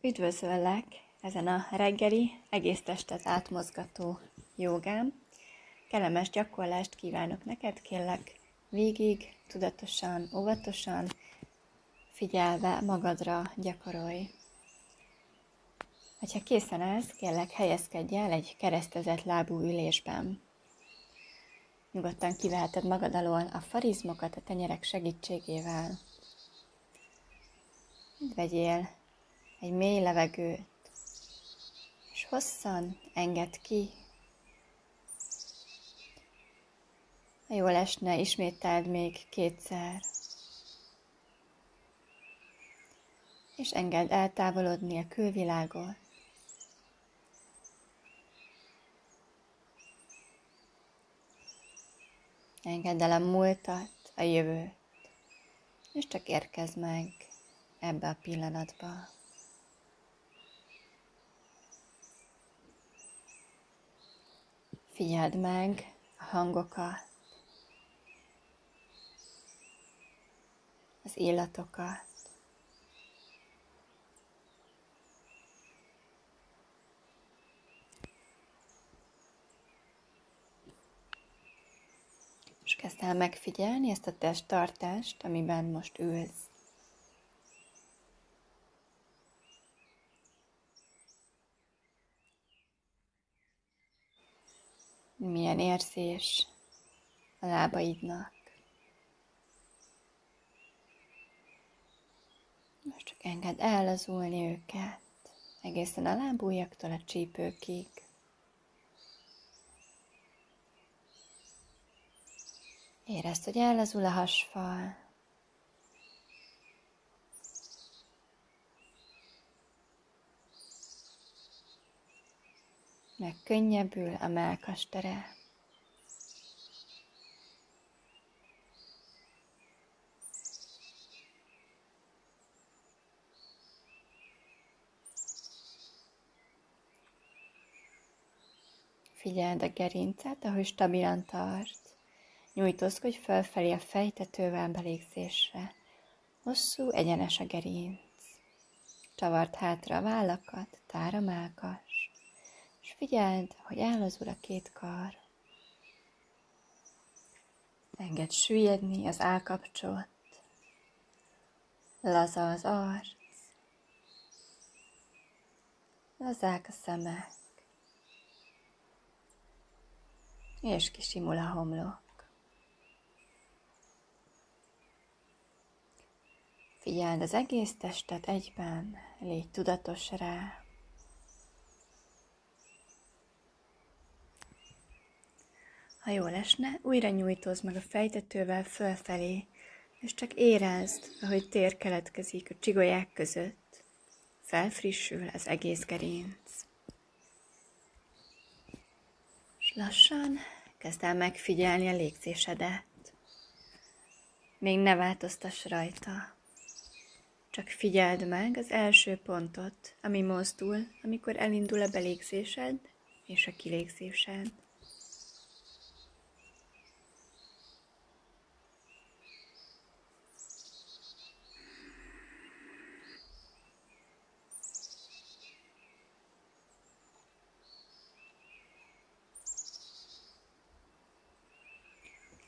Üdvözöllek ezen a reggeli, egész testet átmozgató jogán. Kellemes gyakorlást kívánok neked, kérlek végig, tudatosan, óvatosan, figyelve magadra gyakorolj. Ha készen állsz, kérlek helyezkedj el egy keresztezett lábú ülésben. Nyugodtan kiveheted magad alól a farizmokat a tenyerek segítségével. Vegyél egy mély levegőt, és hosszan engedd ki. Ha jól esne, ismételd még 2-szer. És engedd eltávolodni a külvilágot. Engedd el a múltat, a jövőt, és csak érkezz meg ebbe a pillanatba. Figyeld meg a hangokat, az illatokat, és kezd el megfigyelni ezt a testtartást, amiben most ülsz. Milyen érzés a lábaidnak. Most csak engedd ellazulni őket, egészen a lábujjaktól a csípőkig. Érezd, hogy ellazul a hasfal. Megkönnyebbül a mellkastere. Figyeld a gerincet, ahogy stabilan tart. Nyújtózkodj fölfelé a fejtetővel belégzésre. Hosszú, egyenes a gerinc. Csavard hátra a vállakat, tár a mellkas. És figyeld, hogy ellazul a 2 kar. Engedd süllyedni az állkapcsot. Laza az arc. Lazák a szemek. És kisimul a homlok. Figyeld az egész testet egyben, légy tudatos rá. Ha jól esne, újra nyújtózz meg a fejtetővel fölfelé, és csak érezd, ahogy tér keletkezik a csigolyák között. Felfrissül az egész gerinc. És lassan kezd el megfigyelni a légzésedet. Még ne változtass rajta. Csak figyeld meg az első pontot, ami mozdul, amikor elindul a belégzésed és a kilégzésed.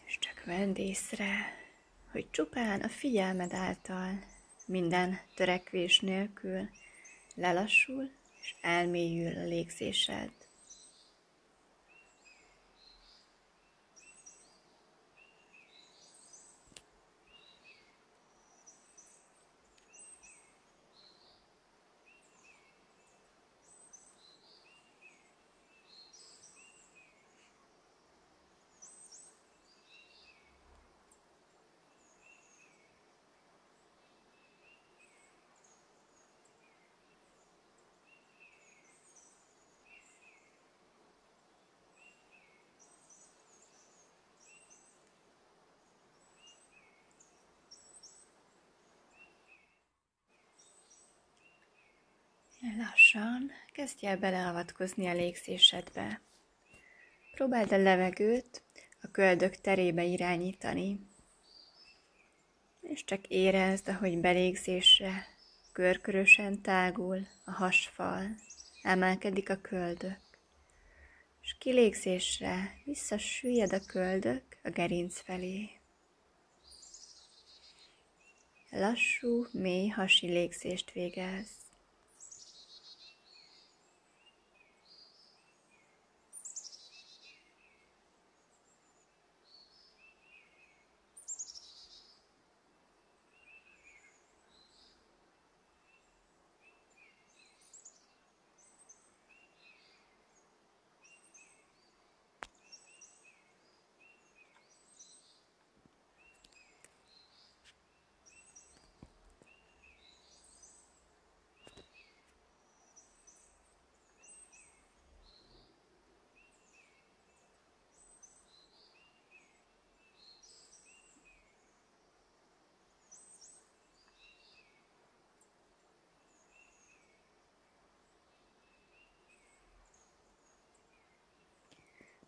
És csak vedd észre, hogy csupán a figyelmed által minden törekvés nélkül lelassul és elmélyül a légzésed. Lassan kezdj el beleavatkozni a légzésedbe. Próbáld a levegőt a köldök terébe irányítani, és csak érezd, ahogy belégzésre körkörösen tágul a hasfal, emelkedik a köldök, és kilégzésre visszasüllyed a köldök a gerinc felé. Lassú, mély hasi légzést végez.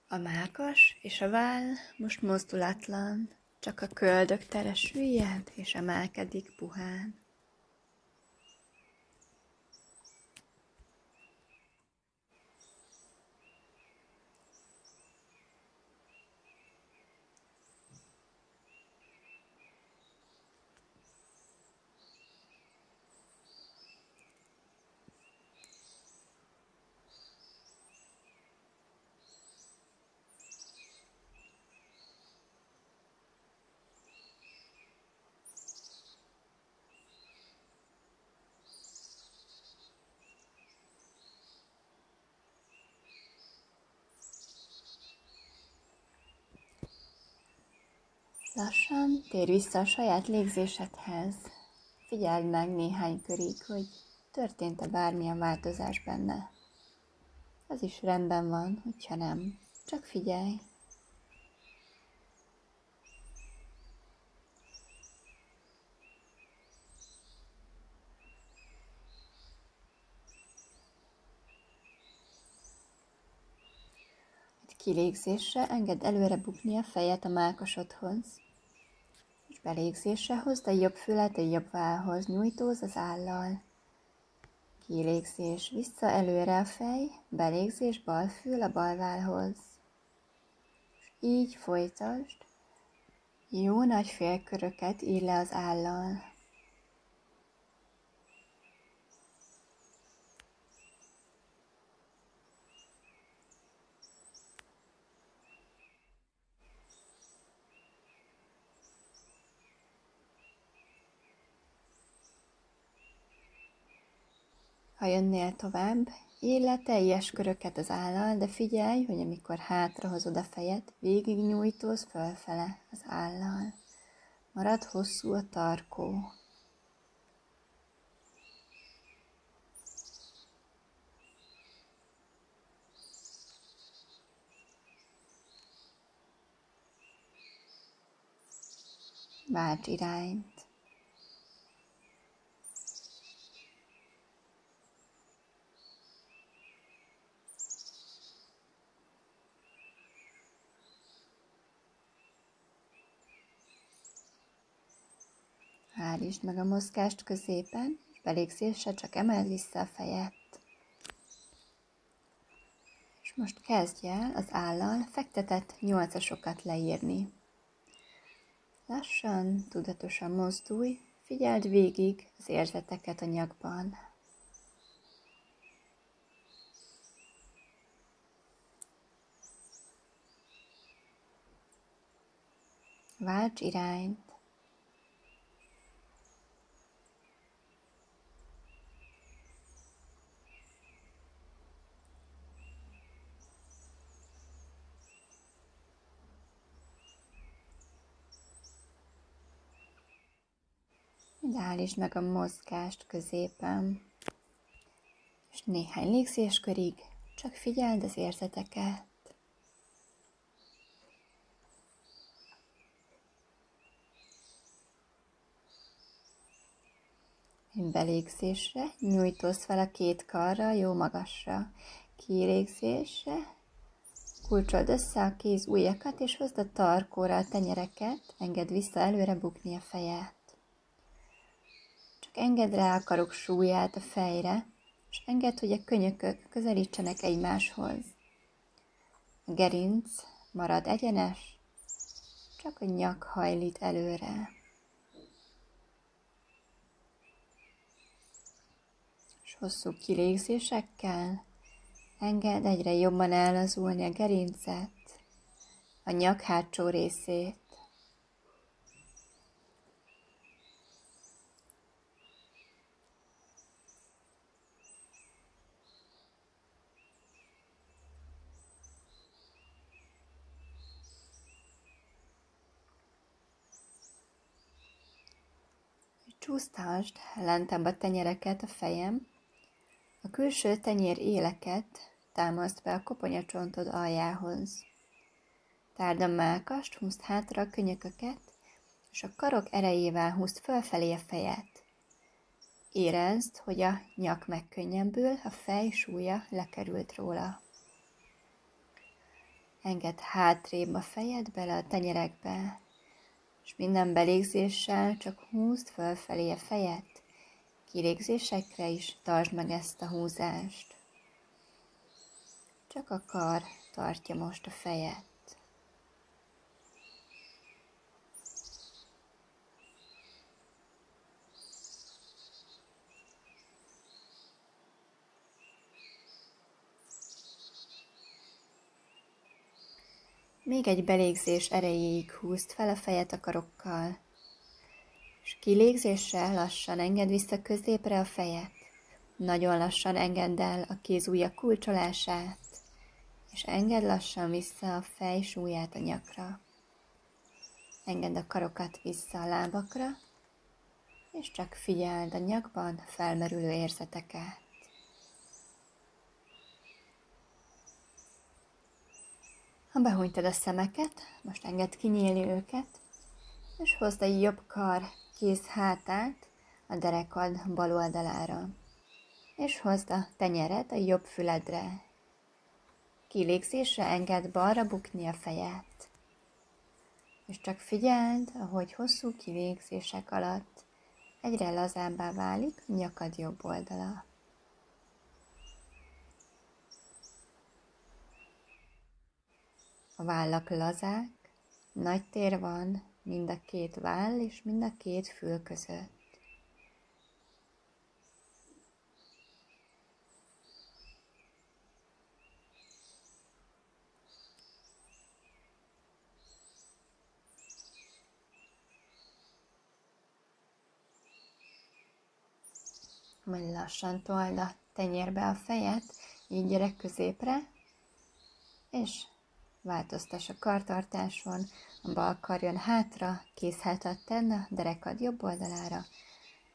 A mellkas és a váll most mozdulatlan, csak a köldök tere süllyed és emelkedik puhán. Lassan térj vissza a saját légzésedhez. Figyeld meg néhány körig, hogy történt-e bármilyen változás benne. Az is rendben van, hogyha nem. Csak figyelj. Egy kilégzésre engedd előre bukni a fejet a mellkasodhoz. És belégzésre hozd a jobb fület a jobb vállhoz, nyújtózz az állal. Kilégzés, vissza előre a fej, belégzés bal fül a bal vállhoz. És így folytasd. Jó nagy félköröket írj le az állal. Ha jönnél tovább, írj le teljes köröket az állal, de figyelj, hogy amikor hátrahozod a fejet, végignyújtózz fölfele az állal. Marad hosszú a tarkó. Válts irányt. Állítsd meg a mozgást középen, és belégzésre csak emeld vissza a fejet. És most kezdj el az állal fektetett nyolcasokat leírni. Lassan, tudatosan mozdulj, figyeld végig az érzeteket a nyakban. Válts irányt. Állítsd meg a mozgást középen, és néhány légzéskörig csak figyeld az érzeteket. Belégzésre nyújtózz fel a két karral jó magasra, kilégzésre kulcsold össze a kéz ujjakat, és hozd a tarkóra a tenyereket, engedd vissza előre bukni a fejet. Csak engedd rá a karok súlyát a fejre, és engedd, hogy a könyökök közelítsenek egymáshoz. A gerinc marad egyenes, csak a nyak hajlít előre. És hosszú kilégzésekkel engedd egyre jobban ellazulni a gerincet, a nyak hátsó részét. Csúsztasd lentebb a tenyereket a fejem, a külső tenyér éleket támaszd be a koponyacsontod aljához. Tárd a mellkast, húzd hátra a könyököket, és a karok erejével húzd fölfelé a fejet. Érezd, hogy a nyak megkönnyebbül, a fej súlya lekerült róla. Engedd hátrébb a fejed bele a tenyerekbe, és minden belégzéssel csak húzd fölfelé a fejet. Kilégzésekre is tartsd meg ezt a húzást. Csak a kar tartja most a fejet. Még egy belégzés erejéig húzd fel a fejet a karokkal, és kilégzéssel lassan engedd vissza középre a fejet. Nagyon lassan engedd el a kézujjak kulcsolását, és engedd lassan vissza a fej súlyát a nyakra. Engedd a karokat vissza a lábakra, és csak figyeld a nyakban felmerülő érzeteket. Ha behunytad a szemeket, most engedd kinyílni őket, és hozd a jobb kar kéz hátát a derekad bal oldalára, és hozd a tenyered a jobb füledre. Kilégzésre engedd balra bukni a fejet, és csak figyeld, ahogy hosszú kilégzések alatt egyre lazábbá válik a nyakad jobb oldala. A vállak lazák, nagy tér van mind a két váll és mind a két fül között. Majd lassan told a tenyérbe a fejet, így gyere középre, és változtass a kartartáson, a bal kar jön hátra, kézhátat tenn a derekad jobb oldalára,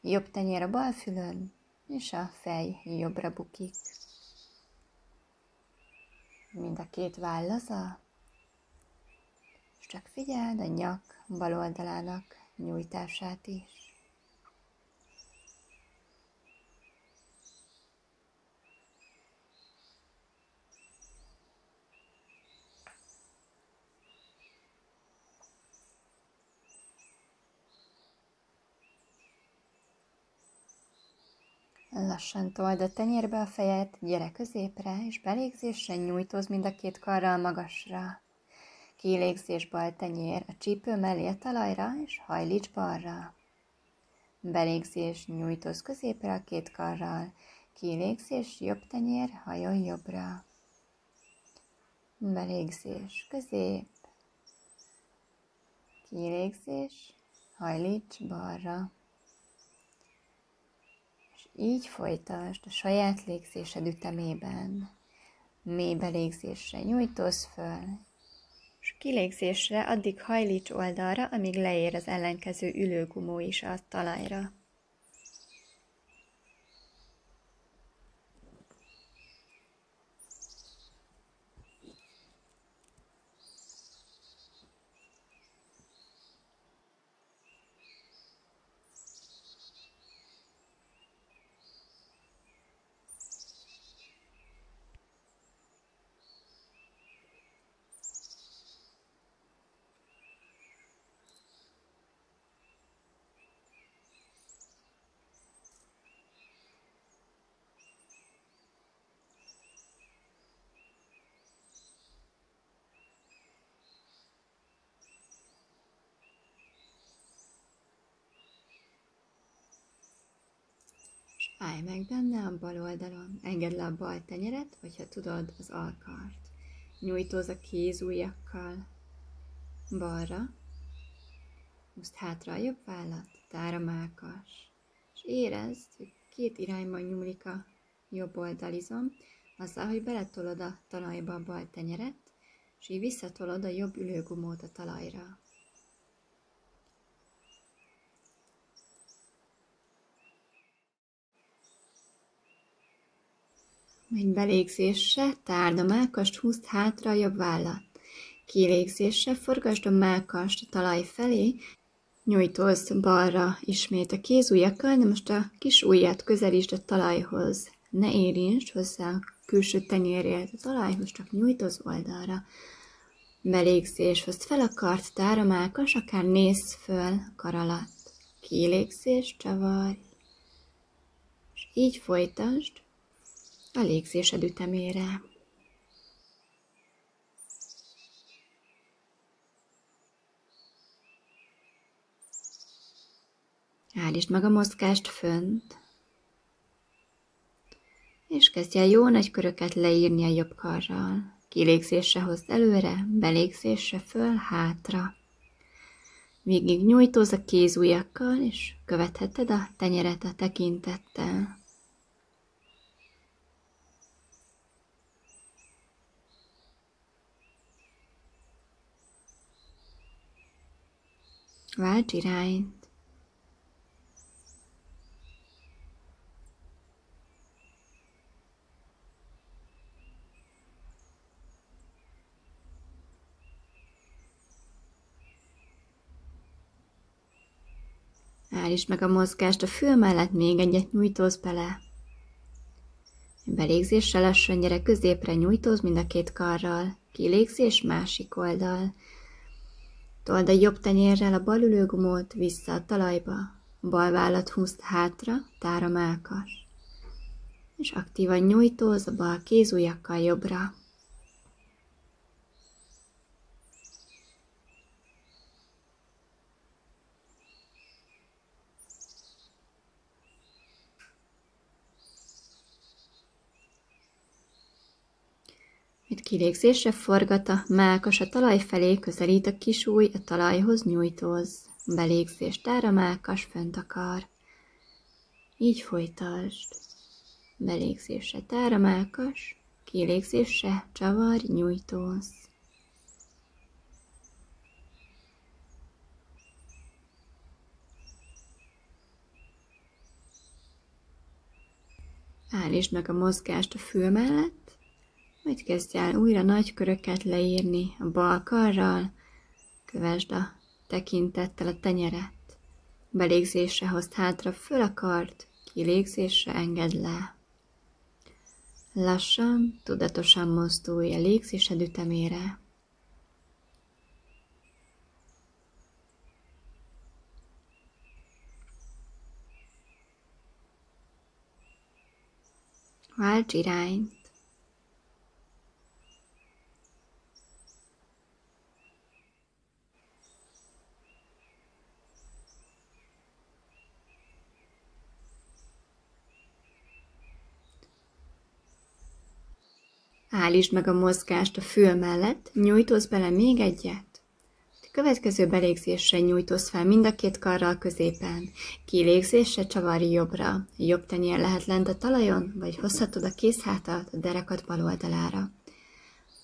jobb tenyér a bal fülön, és a fej jobbra bukik. Mind a két váll laza, és csak figyeld a nyak bal oldalának nyújtását is. Lassan told a tenyérbe a fejet, gyere középre, és belégzésre nyújtózz mind a két karral magasra. Kilégzés bal tenyér a csípő mellé a talajra, és hajlíts balra. Belégzés nyújtózz középre a két karral. Kilégzés jobb tenyér, hajolj jobbra. Belégzés közép. Kilégzés, hajlíts balra. Így folytasd a saját légzésed ütemében. Mély belégzésre nyújtózz föl, és kilégzésre addig hajlíts oldalra, amíg leér az ellenkező ülőgumó is a talajra. Állj meg benne a bal oldalon, engedd le a bal tenyeret, vagy ha tudod, az alkart. Nyújtózz a kézujjakkal balra, húzd hátra a jobb vállat, tár a mellkas, és érezd, hogy két irányban nyúlik a jobb oldalizom, azzal, hogy beletolod a talajba a bal tenyeret, és így visszatolod a jobb ülőgumót a talajra. Egy belégzésre tárd a mellkast, húzd hátra a jobb vállat. Kilégzésre forgasd a mellkast a talaj felé, nyújtózz balra ismét a kézujjakkal, de most a kis ujjat közelítsd a talajhoz. Ne érintsd hozzá a külső tenyérért a talajhoz, csak nyújtózz oldalra. Belégzés, hozd fel a kart, tár a mellkas, akár nézz föl kar alatt. Kilégzés, csavarj. És így folytasd a légzésed ütemére. Állítsd meg a mozgást fönt, és kezdj el jó nagy köröket leírni a jobb karral. Kilégzésre hozd előre, belégzésre föl, hátra. Végig nyújtózz a kézujjakkal, és követheted a tenyeret a tekintettel. Válts irányt. Állítsd meg a mozgást a fül mellett, még egyet nyújtózz bele. Belégzésre lassan gyere középre, nyújtózz mind a két karral. Kilégzés, másik oldal. Told a jobb tenyérrel a bal ülőgumót vissza a talajba. Bal vállat húzd hátra, tár a mellkas. És aktívan nyújtózz a bal kézujjakkal jobbra. Kilégzésre forgat a mellkas a talaj felé, közelít a kis ujj a talajhoz, nyújtózz. Belégzés, tár a mellkas, fönt akar. Így folytasd. Belégzésre tár a mellkas, kilégzésre csavarj, nyújtózz. Állítsd meg a mozgást a fül mellett, majd kezdj el újra nagy köröket leírni a bal karral, kövesd a tekintettel a tenyeret. Belégzésre hozd hátra föl a kart, kilégzésre engedd le. Lassan, tudatosan mozdulj a légzésed ütemére. Válts irányt. Állítsd meg a mozgást a fül mellett, nyújtózz bele még egyet. A következő belégzésre nyújtózz fel mind a két karral középen. Kilégzésre csavarj jobbra. Jobb tenyér lehet lent a talajon, vagy hozhatod a kézhátat, a derekat bal oldalára.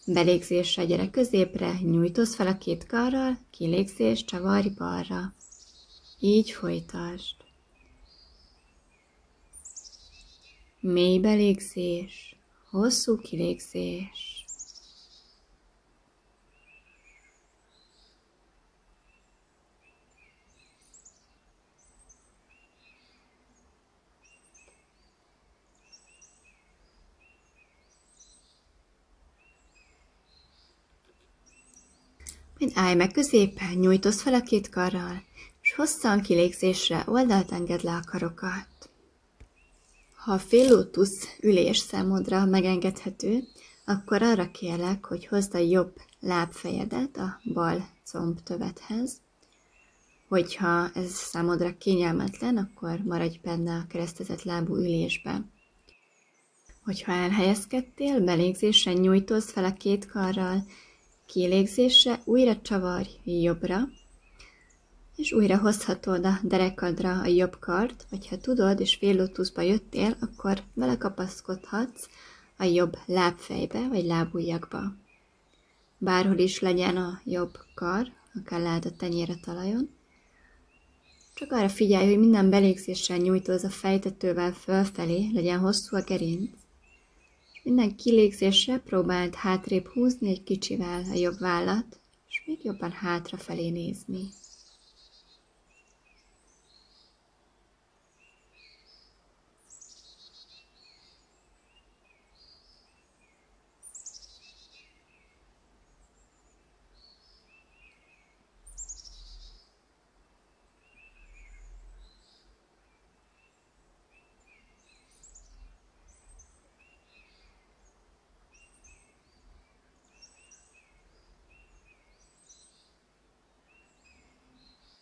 Belégzésre gyere középre, nyújtózz fel a két karral, kilégzés, csavarj balra. Így folytasd. Mély belégzés. Hosszú kilégzés. Majd állj meg középen, nyújtózz fel a két karral, és hosszan kilégzésre oldalt engedd le a karokat. Ha a fél lótusz ülés számodra megengedhető, akkor arra kérlek, hogy hozd a jobb lábfejedet a bal combtövedhez. Hogyha ez számodra kényelmetlen, akkor maradj benne a keresztezett lábú ülésben. Hogyha elhelyezkedtél, belégzésre nyújtózz fel a két karral, kilégzésre újra csavarj jobbra, és újra hozhatod a derekadra a jobb kart, vagy ha tudod, és féllotuszba jöttél, akkor vele kapaszkodhatsz a jobb lábfejbe, vagy lábujjakba. Bárhol is legyen a jobb kar, akár lehet a tenyér a talajon, csak arra figyelj, hogy minden belégzéssel nyújtózz a fejtetővel fölfelé, legyen hosszú a gerinc. Minden kilégzésre próbáld hátrébb húzni egy kicsivel a jobb vállat, és még jobban hátrafelé nézni.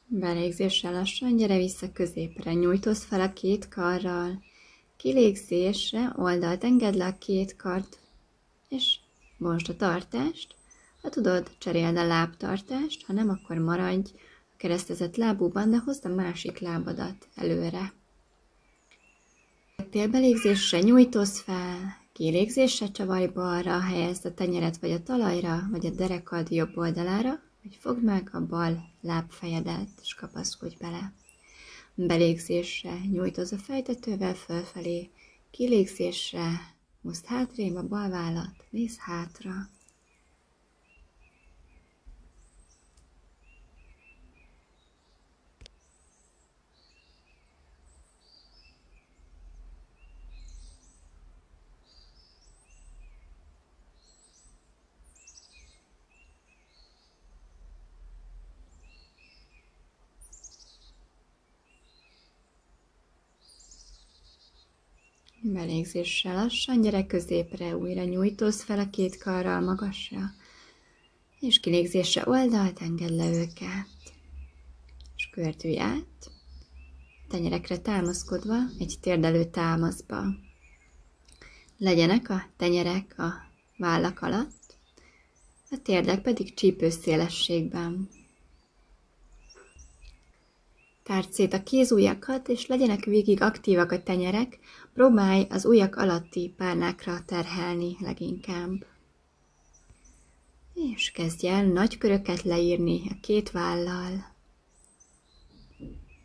Belégzéssel lassan gyere vissza középre, nyújtózz fel a két karral, kilégzésre oldalt engedd le a két kart, és bontsd a tartást. Ha tudod, cseréld a lábtartást, ha nem, akkor maradj a keresztezett lábúban, de hozd a másik lábadat előre. Belégzésre nyújtózz fel, kilégzésre csavarj balra, helyezd a tenyeret vagy a talajra, vagy a derekad jobb oldalára, hogy fogd meg a bal lábfejedet, és kapaszkodj bele. Belégzésre nyújtózz a fejtetővel fölfelé, kilégzésre húzd hátrébb a bal vállat, nézz hátra. Belégzéssel lassan gyere középre, újra nyújtózz fel a két karral magasra, és kilégzésre oldalt engedd le őket, és gördülj át, tenyerekre támaszkodva egy térdelő támaszba. Legyenek a tenyerek a vállak alatt, a térdek pedig csípőszélességben. Tárd szét a kézujjakat, és legyenek végig aktívak a tenyerek, próbálj az ujjak alatti párnákra terhelni leginkább. És kezdj el nagy köröket leírni a két vállal.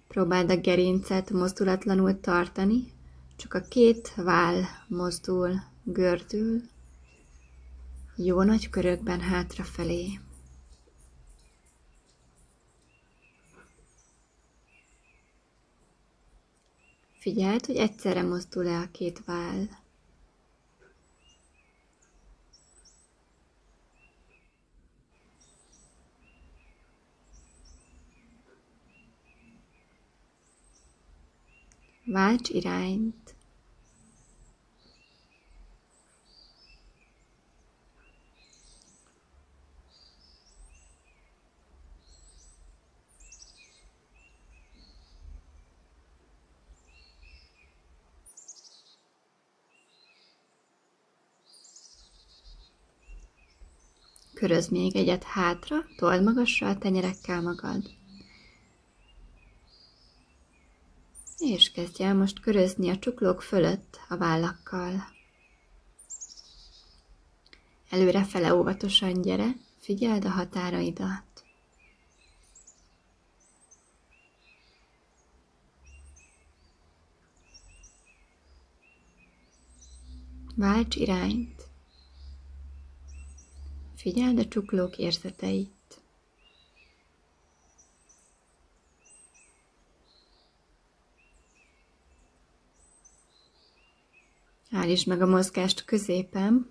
Próbáld a gerincet mozdulatlanul tartani, csak a két váll mozdul, gördül, jó nagy körökben hátrafelé. Figyeld, hogy egyszerre mozdul-e a két váll. Válts irányt. Körözd még egyet hátra, told magasra a tenyerekkel magad. És kezdj el most körözni a csuklók fölött a vállakkal. Előrefele óvatosan gyere, figyeld a határaidat. Válts irányt. Figyeld a csuklók érzeteit. Állítsd meg a mozgást középen,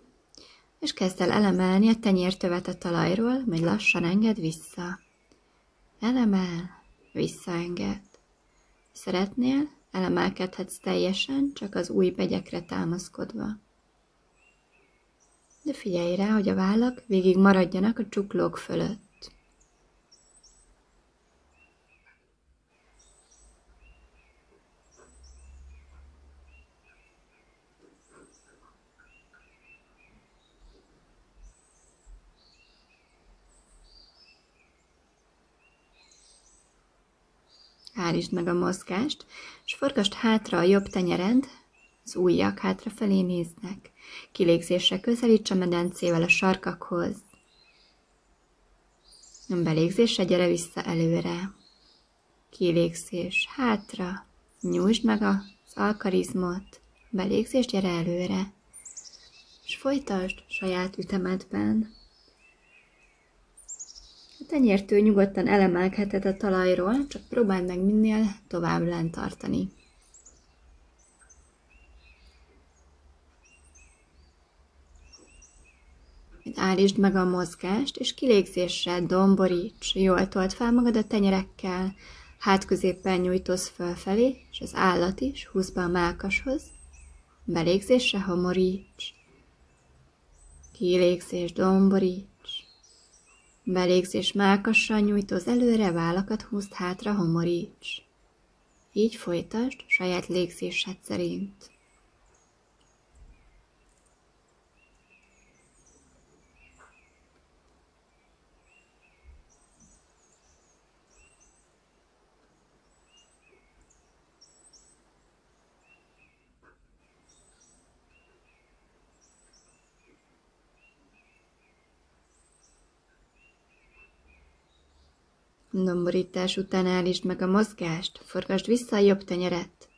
és kezd el elemelni a tenyértövet a talajról, majd lassan engedd vissza. Elemel, visszaenged. Szeretnél, elemelkedhetsz teljesen, csak az új begyekre támaszkodva. De figyelj rá, hogy a vállak végig maradjanak a csuklók fölött. Állítsd meg a mozgást, és forgasd hátra a jobb tenyered, az ujjak hátrafelé néznek. Kilégzésre közelíts a medencével a sarkakhoz. Belégzésre gyere vissza előre. Kilégzés hátra, nyújtsd meg az alkarizmot, belégzés, gyere előre. És folytasd saját ütemedben. A tenyértől nyugodtan elemelkedhet a talajról, csak próbáld meg minél tovább lent tartani. Állítsd meg a mozgást, és kilégzéssel domboríts. Jól told fel magad a tenyerekkel, hátközéppen nyújtózz fölfelé, és az állat is húzd be a mellkashoz. Belégzésre homoríts. Kilégzés, domboríts. Belégzés, mellkassal nyújtózz előre, vállakat húzd hátra, homoríts. Így folytasd saját légzésed szerint. Domborítás után állítsd meg a mozgást, forgasd vissza a jobb tenyeret,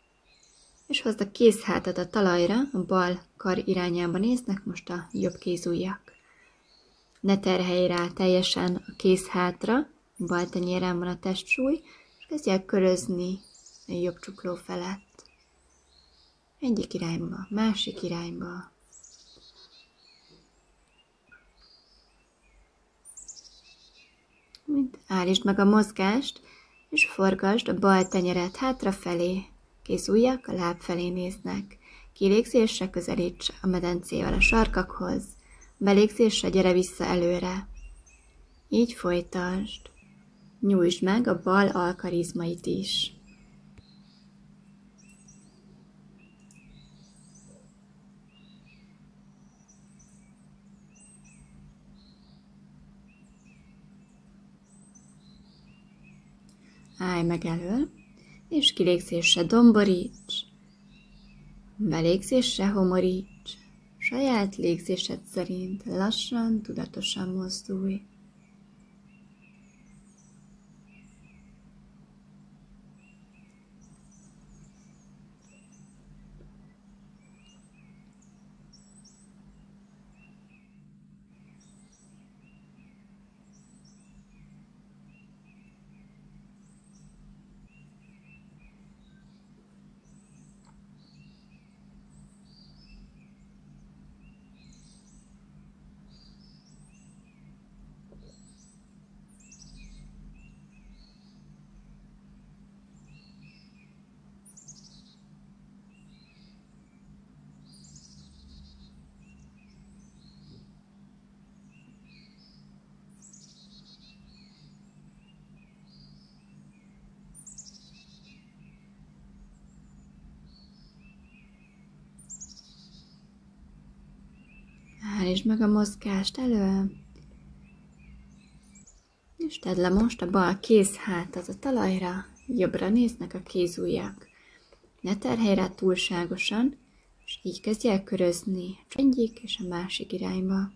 és hozd a kézhátad a talajra, a bal kar irányába néznek most a jobb kézujjak. Ne terhelj rá teljesen a kézhátra, a bal tenyéren van a testsúly, és kezdj el körözni a jobb csukló felett. Egyik irányba, másik irányba. Állítsd meg a mozgást, és forgasd a bal tenyeret hátrafelé. Kézujjak a láb felé néznek. Kilégzésre közelíts a medencével a sarkakhoz. Belégzésre gyere vissza előre. Így folytasd. Nyújtsd meg a bal alkarizmait is. Állj meg elől, és kilégzésre domboríts, belégzésre homoríts, saját légzésed szerint lassan, tudatosan mozdulj. Állítsd meg a mozgást elő, és tedd le most a bal kézhátat a talajra, jobbra néznek a kézujjak. Ne terhelj rá túlságosan, és így kezdj el körözni egyik és a másik irányba.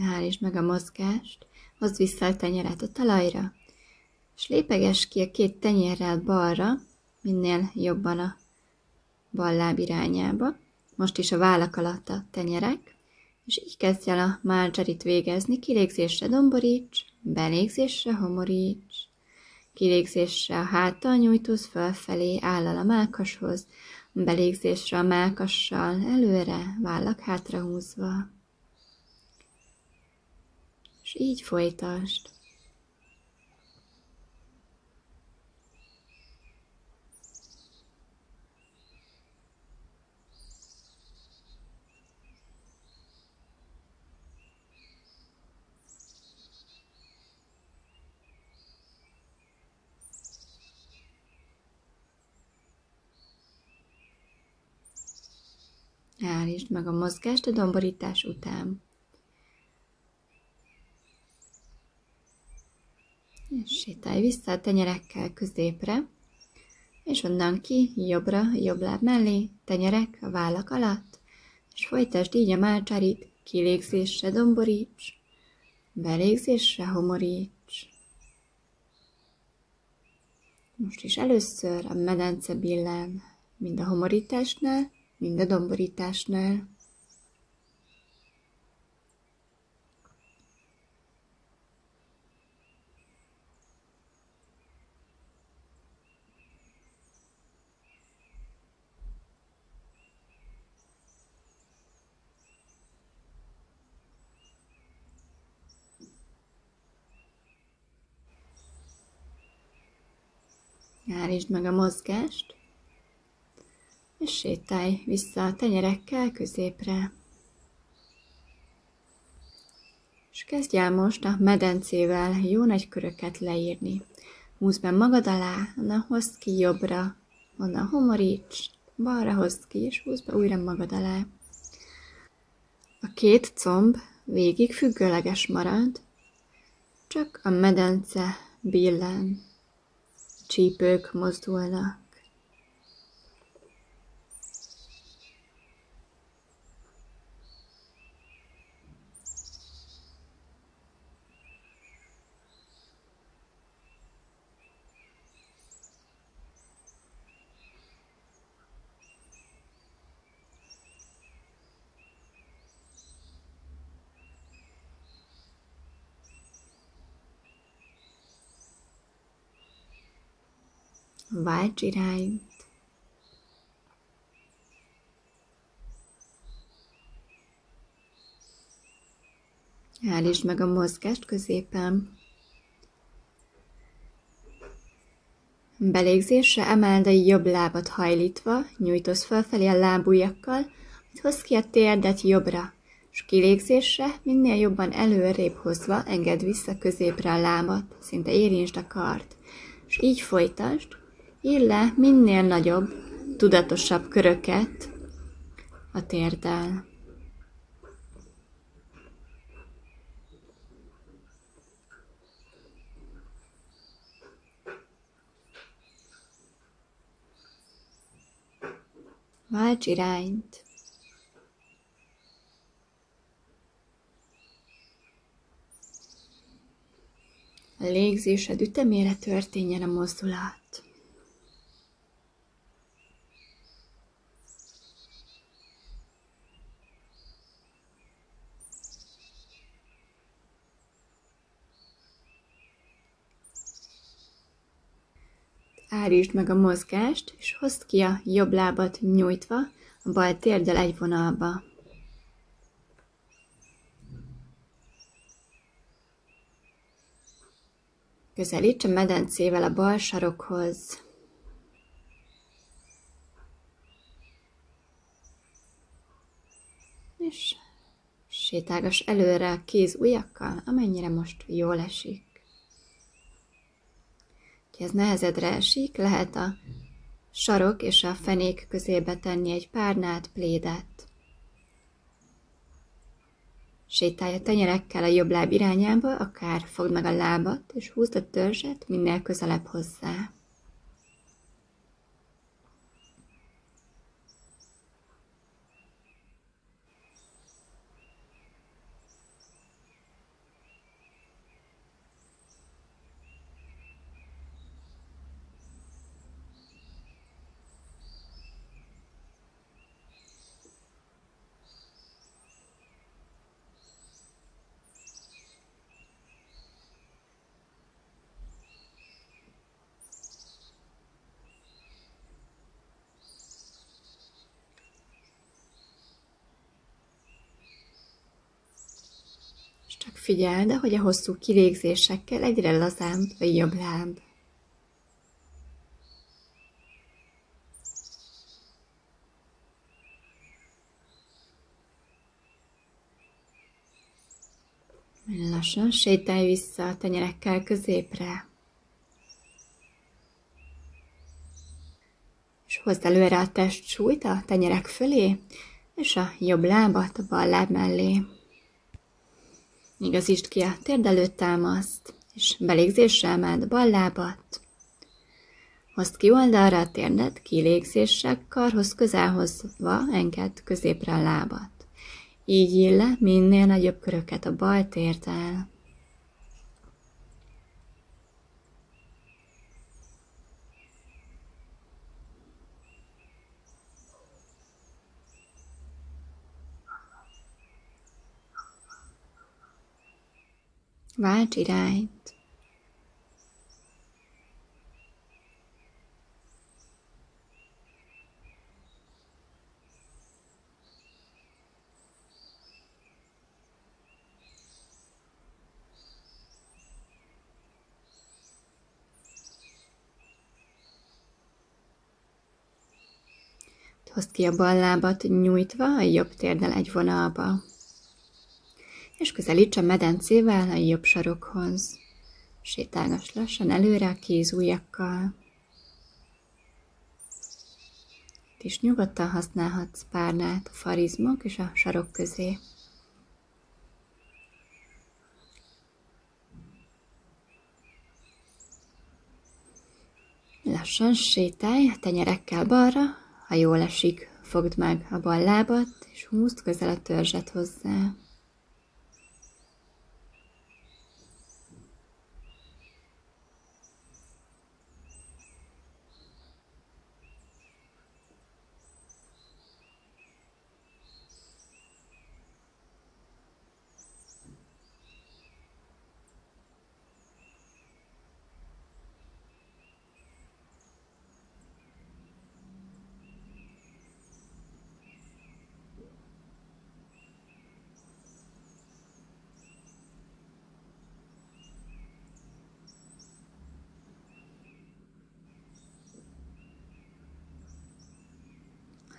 Állítsd meg a mozgást, hozd vissza a tenyeret a talajra, és lépegesd ki a két tenyérrel balra, minél jobban a bal láb irányába. Most is a vállak alatt a tenyerek, és így kezdj el a Margarit végezni. Kilégzésre domboríts, belégzésre homoríts, kilégzésre a háttal nyújtózz fölfelé, állal a mellkashoz, belégzésre a mellkassal előre, vállak hátrahúzva. És így folytasd. Állítsd meg a mozgást a domborítás után. És sétálj vissza a tenyerekkel középre, és onnan ki, jobbra, jobb láb mellé, tenyerek a vállak alatt, és folytasd így a málcsárit, kilégzésre domboríts, belégzésre homoríts. Most is először a medence billen, mind a homorításnál, mind a domborításnál. Állítsd meg a mozgást, és sétálj vissza a tenyerekkel középre. És kezdj el most a medencével jó nagy köröket leírni. Húzd be magad alá, onnan hozd ki jobbra, onnan homoríts, balra hozd ki, és húzd be újra magad alá. A két comb végig függőleges marad, csak a medence billen. Csípők mozdulnak. Válts irányt. Állítsd meg a mozgást középen. Belégzésre emeld a jobb lábat hajlítva, nyújtózz felfelé a lábujjakkal, hozd ki a térdet jobbra, és kilégzésre minél jobban előrébb hozva engedd vissza középre a lábat, szinte érintsd a kart, és így folytasd. Írd le minél nagyobb, tudatosabb köröket a térddel. Válts irányt. A légzésed ütemére történjen a mozdulat. Állítsd meg a mozgást, és hozd ki a jobb lábat nyújtva, a bal térddel egy vonalba. Közelíts a medencével a bal sarokhoz. És sétálgass előre a kéz ujjakkal, amennyire most jól esik. Ha ez nehezedre esik, lehet a sarok és a fenék közébe tenni egy párnát, plédet. Sétálj a tenyerekkel a jobb láb irányába, akár fogd meg a lábat, és húzd a törzset minél közelebb hozzá. Csak figyeld, hogy a hosszú kilégzésekkel egyre lazább a jobb láb. Lassan sétálj vissza a tenyerekkel középre. És hozd előre a testsúlyt a tenyerek fölé, és a jobb lábat a bal láb mellé. Igazítsd ki a térd előtt támaszt, és belégzésre emeld a bal lábat. Hozd ki oldalra a térdet, kilégzéssel, karhoz közel hozva engedd középre a lábat. Így ír le minél nagyobb köröket a bal térddel. Válts irányt. Hozd ki a bal lábat nyújtva a jobb térddel egy vonalba, és közelíts a medencével a jobb sarokhoz. Sétálgass lassan előre a kézujjakkal. Itt is nyugodtan használhatsz párnát a farizmok és a sarok közé. Lassan sétálj a tenyerekkel balra, ha jól esik, fogd meg a bal lábat, és húzd közel a törzset hozzá.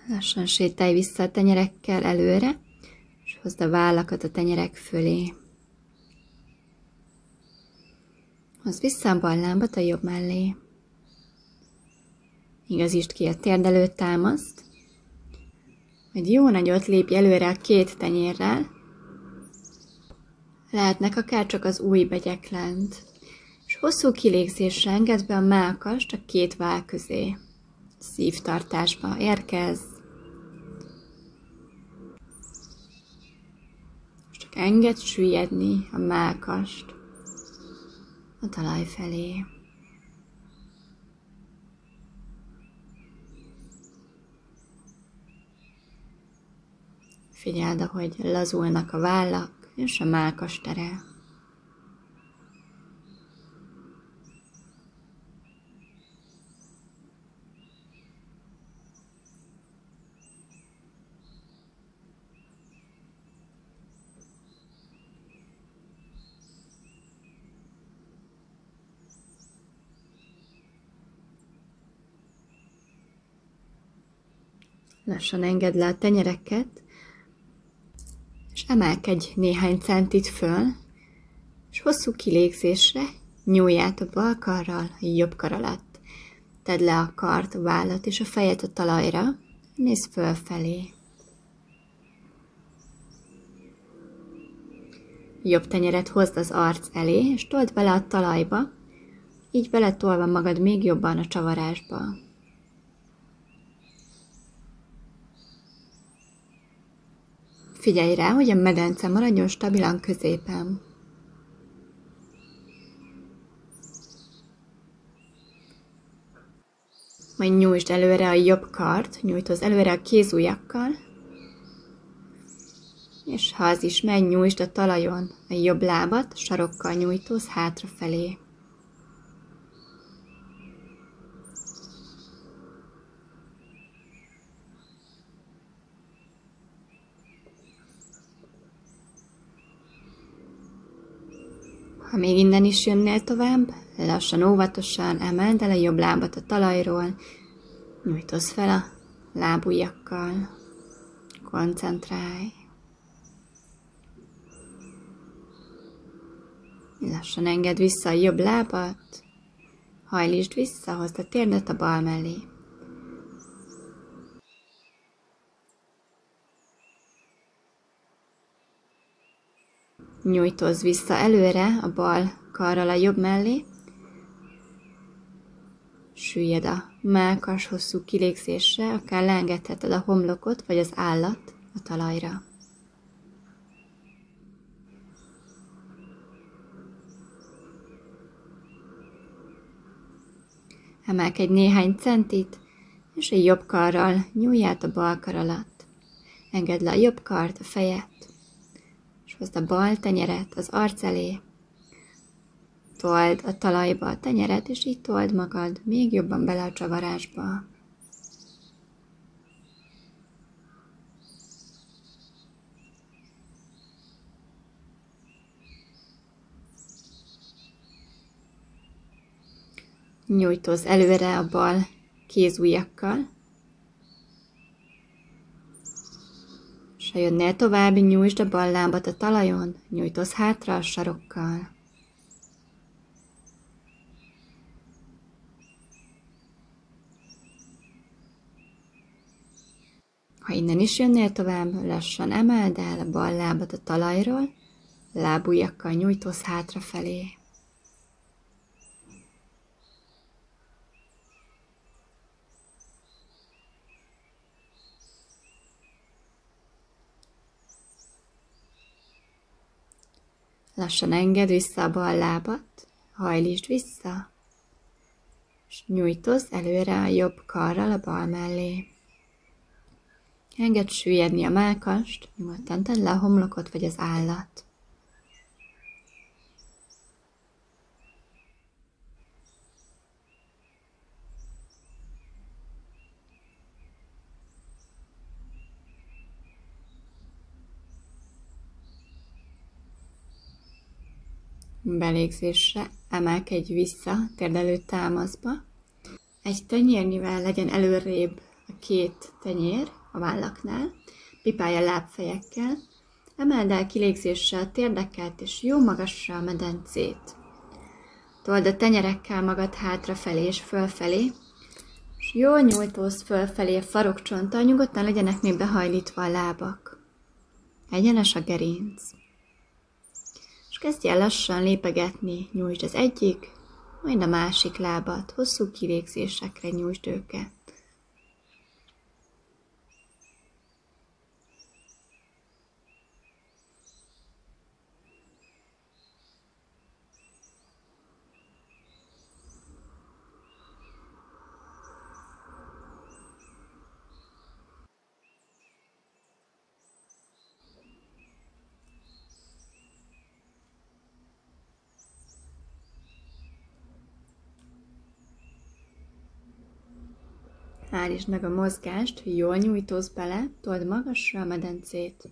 Lassan sétálj vissza a tenyerekkel előre, és hozd a vállakat a tenyerek fölé. Hozd vissza a bal lábat a jobb mellé. Igazítsd ki a térd előtt támaszt, majd jó nagyot lépj előre a két tenyérrel. Lehetnek akár csak az ujjbegyek lent, és hosszú kilégzéssel engedd be a mellkast a két váll közé. Szívtartásba érkezz. Csak engedd süllyedni a mellkast a talaj felé. Figyeld, ahogy lazulnak a vállak és a mellkas tere. Lassan engedd le a tenyereket, és emelkedj néhány centit föl, és hosszú kilégzésre nyújj át a bal karral a jobb kar alatt. Tedd le a kart, a vállat és a fejet a talajra, nézz fölfelé. Jobb tenyeret hozd az arc elé, és told bele a talajba, így beletolva magad még jobban a csavarásba. Figyelj rá, hogy a medence maradjon stabilan középen. Majd nyújtsd előre a jobb kart, nyújtozz előre a kézujjakkal, és ha az is megy, nyújtsd a talajon a jobb lábat, sarokkal nyújtózz hátrafelé. Ha még innen is jönnél tovább, lassan, óvatosan emeld el a jobb lábat a talajról, nyújtozz fel a lábujjakkal, koncentrálj. Lassan engedd vissza a jobb lábat, hajlítsd vissza, hozd a térdet a bal mellé. Nyújtózz vissza előre a bal karral a jobb mellé. Süllyed a mellkas hosszú kilégzésre, akár leengedheted a homlokot vagy az állat a talajra. Emelkedj néhány centit, és a jobb karral nyújj át a bal kar alatt. Engedd le a jobb kart, a fejet, és hozd a bal tenyeret az arc elé. Told a talajba a tenyeret, és így told magad még jobban bele a csavarásba. Nyújtózz előre a bal kézujjakkal, és ha jönnél tovább, nyújtsd a bal lábat a talajon, nyújtózz hátra a sarokkal. Ha innen is jönnél tovább, lassan emeld el a bal lábat a talajról, lábujjakkal nyújtózz hátrafelé. Lassan engedd vissza a bal lábat, hajlítsd vissza, és nyújtózz előre a jobb karral a bal mellé. Engedd süllyedni a mellkast, nyugodtan tedd le a homlokot vagy az állat. Belégzésre emelkedj vissza térd előtt támaszba. Egy tenyérnyivel legyen előrébb a két tenyér a vállaknál, pipálj a lábfejekkel, emeld el kilégzéssel a térdeket és jó magasra a medencét. Told a tenyerekkel magad hátrafelé és fölfelé, és jól nyújtózz fölfelé a farokcsonttal, nyugodtan legyenek még behajlítva a lábak. Egyenes a gerinc. És kezdj el lassan lépegetni, nyújtsd az egyik, majd a másik lábat, hosszú kilégzésekre nyújtsd őket. Állítsd meg a mozgást, jól nyújtózz bele, told magasra a medencét.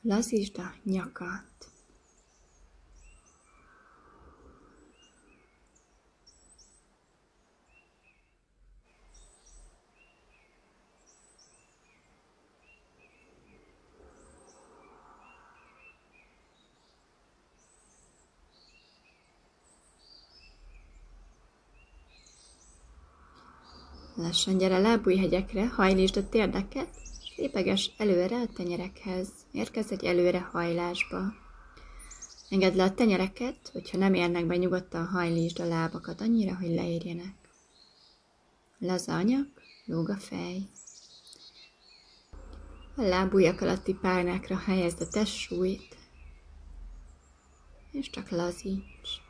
Lazítsd a nyakat. Lassan gyere lábújhegyekre, hajlítsd a térdeket, és lépeges előre a tenyerekhez. Érkezz egy előre hajlásba. Engedd le a tenyereket, hogyha nem érnek be, nyugodtan hajlítsd a lábakat annyira, hogy leérjenek. Laza a nyak, lóg a fej. A lábujjak alatti párnákra helyezd a testsúlyt, és csak lazíts.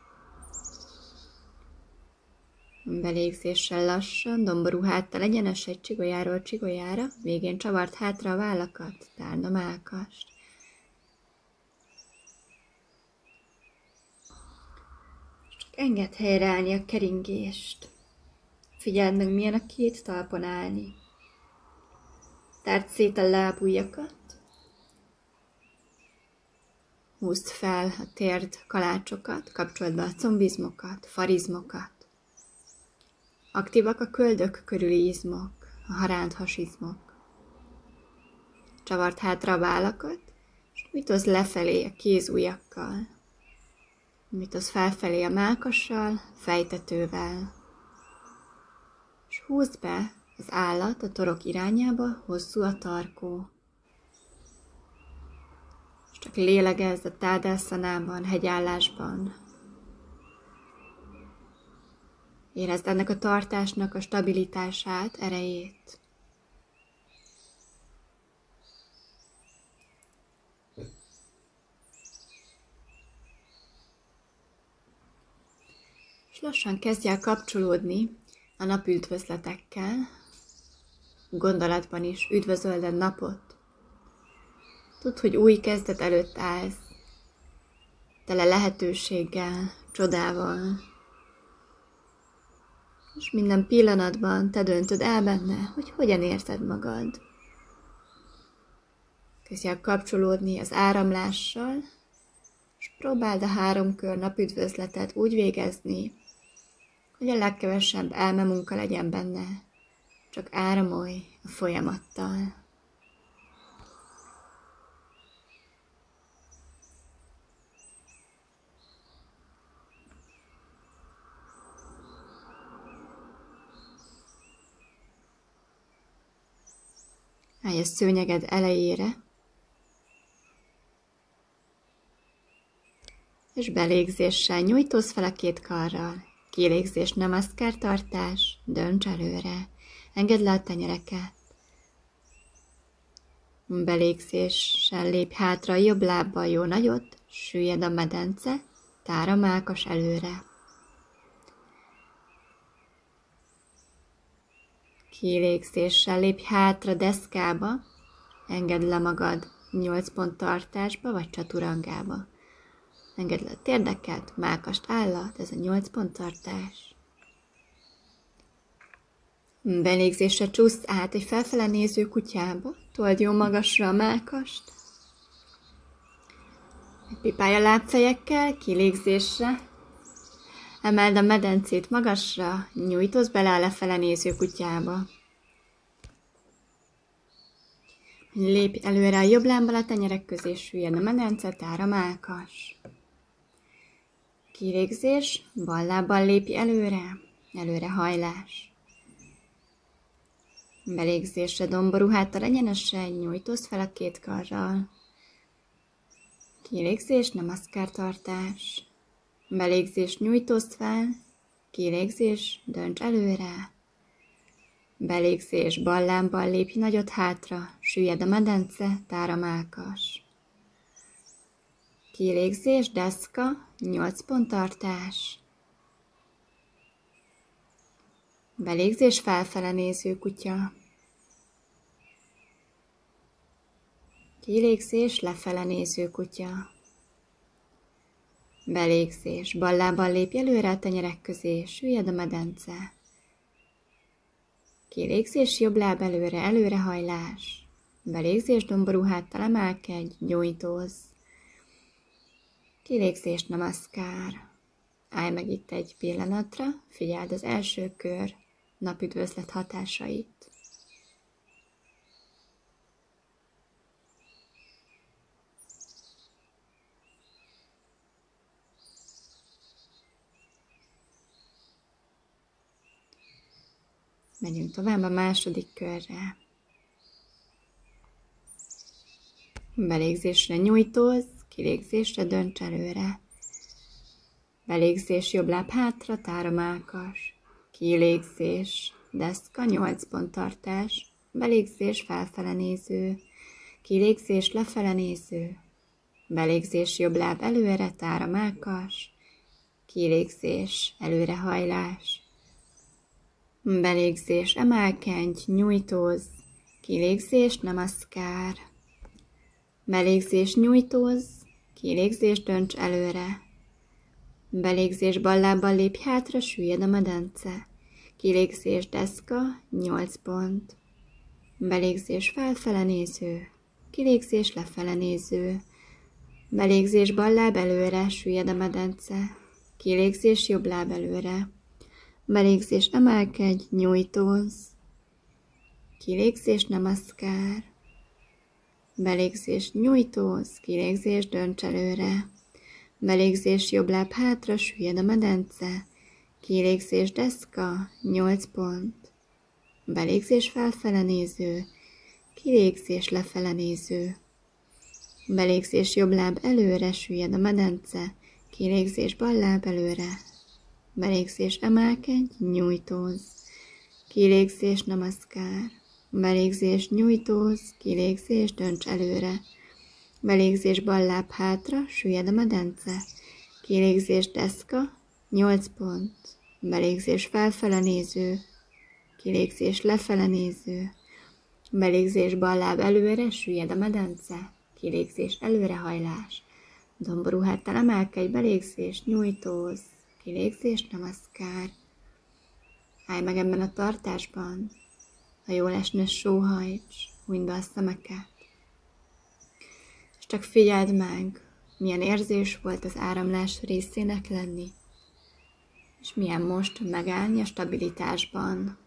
Belégzéssel lassan, domború háttal egyenesedj csigolyáról csigolyára, végén csavart hátra a vállakat, tárd a mellkast. Csak engedd helyreállni a keringést. Figyeld meg, milyen a két talpon állni. Tárd szét a lábujjakat. Húzd fel a térd kalácsokat, kapcsold be a combizmokat, farizmokat. Aktívak a köldök körüli izmok, a haránthasizmok. Csavart hátra a vállakat, és nyújtózz lefelé a kézujjakkal. Nyújtózz felfelé a mellkassal, fejtetővel. És húzd be az állat a torok irányába, hosszú a tarkó. És Csak lélegezz a Tadassanában, hegyállásban. Érezd ennek a tartásnak a stabilitását, erejét. És lassan kezdj el kapcsolódni a napüdvözletekkel. Gondolatban is üdvözöld a napot. Tudd, hogy új kezdet előtt állsz, tele lehetőséggel, csodával. És minden pillanatban te döntöd el benne, hogy hogyan érzed magad. Kezdj el kapcsolódni az áramlással, és próbáld a 3 kör napüdvözletet úgy végezni, hogy a legkevesebb elmemunka legyen benne, csak áramolj a folyamattal. Állj a szőnyeged elejére, és belégzéssel nyújtózz fel a 2 karral. Kilégzés, namaskar tartás, dönts előre, engedd le a tenyereket. Belégzéssel lépj hátra a jobb lábbal jó nagyot, süllyed a medence, tár a mákas előre. Kilégzéssel lépj hátra deszkába, engedd le magad 8 pont tartásba vagy csaturangába. Engedd le a térdeket, mákast állat, ez a 8 pont tartás. Belégzésre csúszz át egy felfele néző kutyába, told jó magasra a mákast. Pipálj a lábfejekkel, kilégzésre. Emeld a medencét magasra, nyújtózz bele a lefele néző kutyába. Lépj előre a jobb lábbal a tenyerek közé, süllyed a medence, tár a mákas. Kilégzés, bal lábbal lépj előre, előrehajlás. Belégzésre domború háttal egyenesen, nyújtózz fel a 2 karral. Kilégzés, namaskar tartás. Belégzés, nyújtózz fel, kilégzés, dönts előre. Belégzés, bal lábbal lépj nagyot hátra, süllyed a medence, tár a mákas. Kilégzés, deszka, 8 pont tartás. Belégzés, felfele néző kutya. Kilégzés, lefele néző kutya. Belégzés, bal lábbal lépj előre a tenyerek közé, süllyed a medence. Kilégzés, jobb láb előre, előrehajlás. Belégzés, domború háttal emelkedj, nyújtózz. Kilégzés, namaskar. Állj meg itt egy pillanatra, figyeld az első kör napüdvözlet hatásait. Megyünk tovább a második körre. Belégzésre nyújtózz, kilégzésre dönts előre. Belégzés, jobb láb hátra, tár a mákas. Kilégzés, deszka, 8 pont tartás. Belégzés, felfele néző. Kilégzés, lefele néző. Belégzés, jobb láb előre, tár a mákas. Kilégzés, előrehajlás. Belégzés, emelkedj, nyújtózz. Kilégzés, namaskar. Belégzés, nyújtózz. Kilégzés, dönts előre. Belégzés, bal lábbal lépj hátra, süllyed a medence. Kilégzés, deszka, 8 pont. Belégzés, felfele néző. Kilégzés, lefele néző. Belégzés, bal láb előre, süllyed a medence. Kilégzés, jobb láb előre. Belégzés, emelkedj, nyújtózz. Kilégzés, namaskar. Belégzés, nyújtózz. Kilégzés, dönts előre. Belégzés, jobb láb hátra, süllyed a medence. Kilégzés, deszka, 8 pont. Belégzés, felfele néző. Kilégzés, lefele néző. Belégzés jobb láb előre, süllyed a medence. Kilégzés bal láb előre. Belégzés emelkedj, nyújtózz. Kilégzés namaszkár. Belégzés nyújtózz, kilégzés dönts előre. Belégzés bal láb hátra, süllyed a medence. Kilégzés deszka, 8 pont. Belégzés felfele néző. Kilégzés lefele néző. Belégzés bal láb előre, süllyed a medence. Kilégzés előrehajlás. Domború háttal emelkedj, belégzés, nyújtózz. Kilégzés, namaszkár. Állj meg ebben a tartásban. Ha jól esne, sóhajts, hunyd be a szemeket. És csak figyeld meg, milyen érzés volt az áramlás részének lenni. És milyen most megállni a stabilitásban.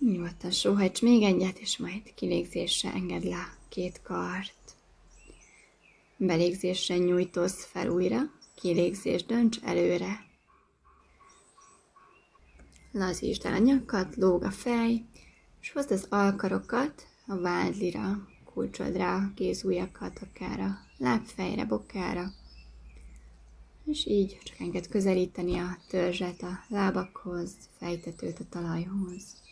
Nyugodtan sóhajts még egyet, és majd kilégzésre engedd le 2 kart. Belégzésre nyújtózz fel újra, kilégzés dönts előre. Lazítsd el a nyakat, lóg a fej, és hozd az alkarokat a vádlira, kulcsold rá a kézujjakat, akár a lábfejre, bokára. És így csak engedd közelíteni a törzset a lábakhoz, fejtetőt a talajhoz.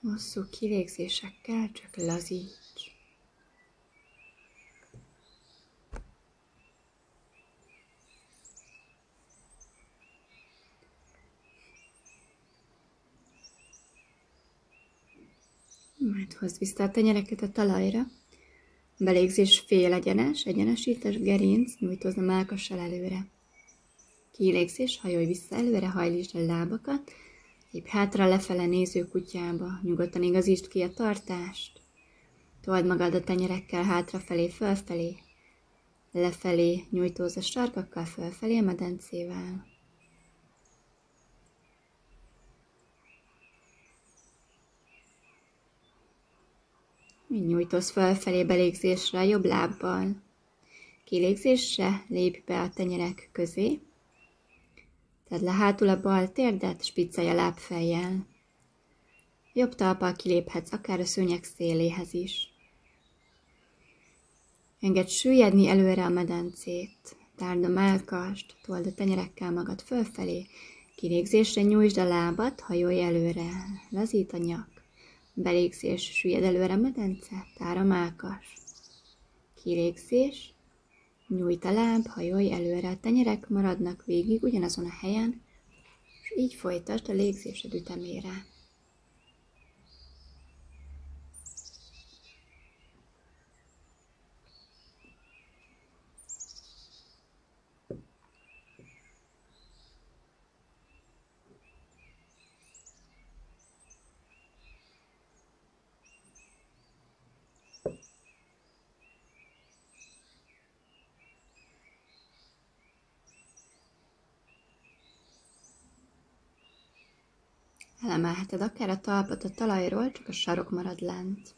Hosszú kilégzésekkel csak lazíts. Majd hozd vissza a tenyereket a talajra. Belégzés fél egyenes, egyenesítes, gerinc, nyújtózz a mellkassal előre. Kilégzés, hajolj vissza előre, hajlítsd a lábakat, lépj hátra lefele néző kutyába, nyugodtan igazítsd ki a tartást. Told magad a tenyerekkel hátrafelé, fölfelé, lefelé, nyújtózz a sarkakkal, fölfelé a medencével. Nyújtózz fölfelé belégzésre, jobb lábbal. Kilégzésre lépj be a tenyerek közé. Tedd le hátul a bal térdet, spiccelj a lábfejjel. Jobb talppal kiléphetsz akár a szőnyeg széléhez is. Engedd süllyedni előre a medencét. Tárd a mellkast, told a tenyerekkel magad fölfelé. Kilégzésre nyújtsd a lábat, hajolj előre. Lazít a nyak. Belégzés, süllyed előre a medence, tár a mellkas. Kilégzés, nyújt a láb, hajolj előre, a tenyerek maradnak végig ugyanazon a helyen, és így folytasd a légzésed ütemére. Elemelheted akár a talpat a talajról, csak a sarok marad lent.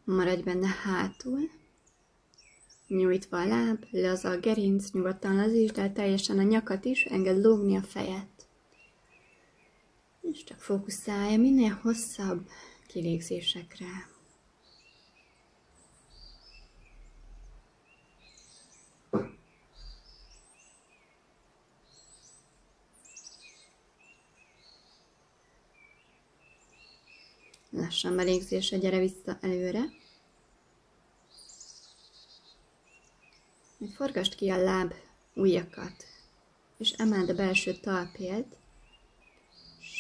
Maradj benne hátul. Nyújtva a láb, laza a gerinc, nyugodtan lazítsd el teljesen a nyakat is, engedd lógni a fejet. És csak fókuszálj minél hosszabb kilégzésekre. Lassan belégzésre, gyere vissza előre. Forgasd ki a láb ujjakat, és emeld a belső talpért,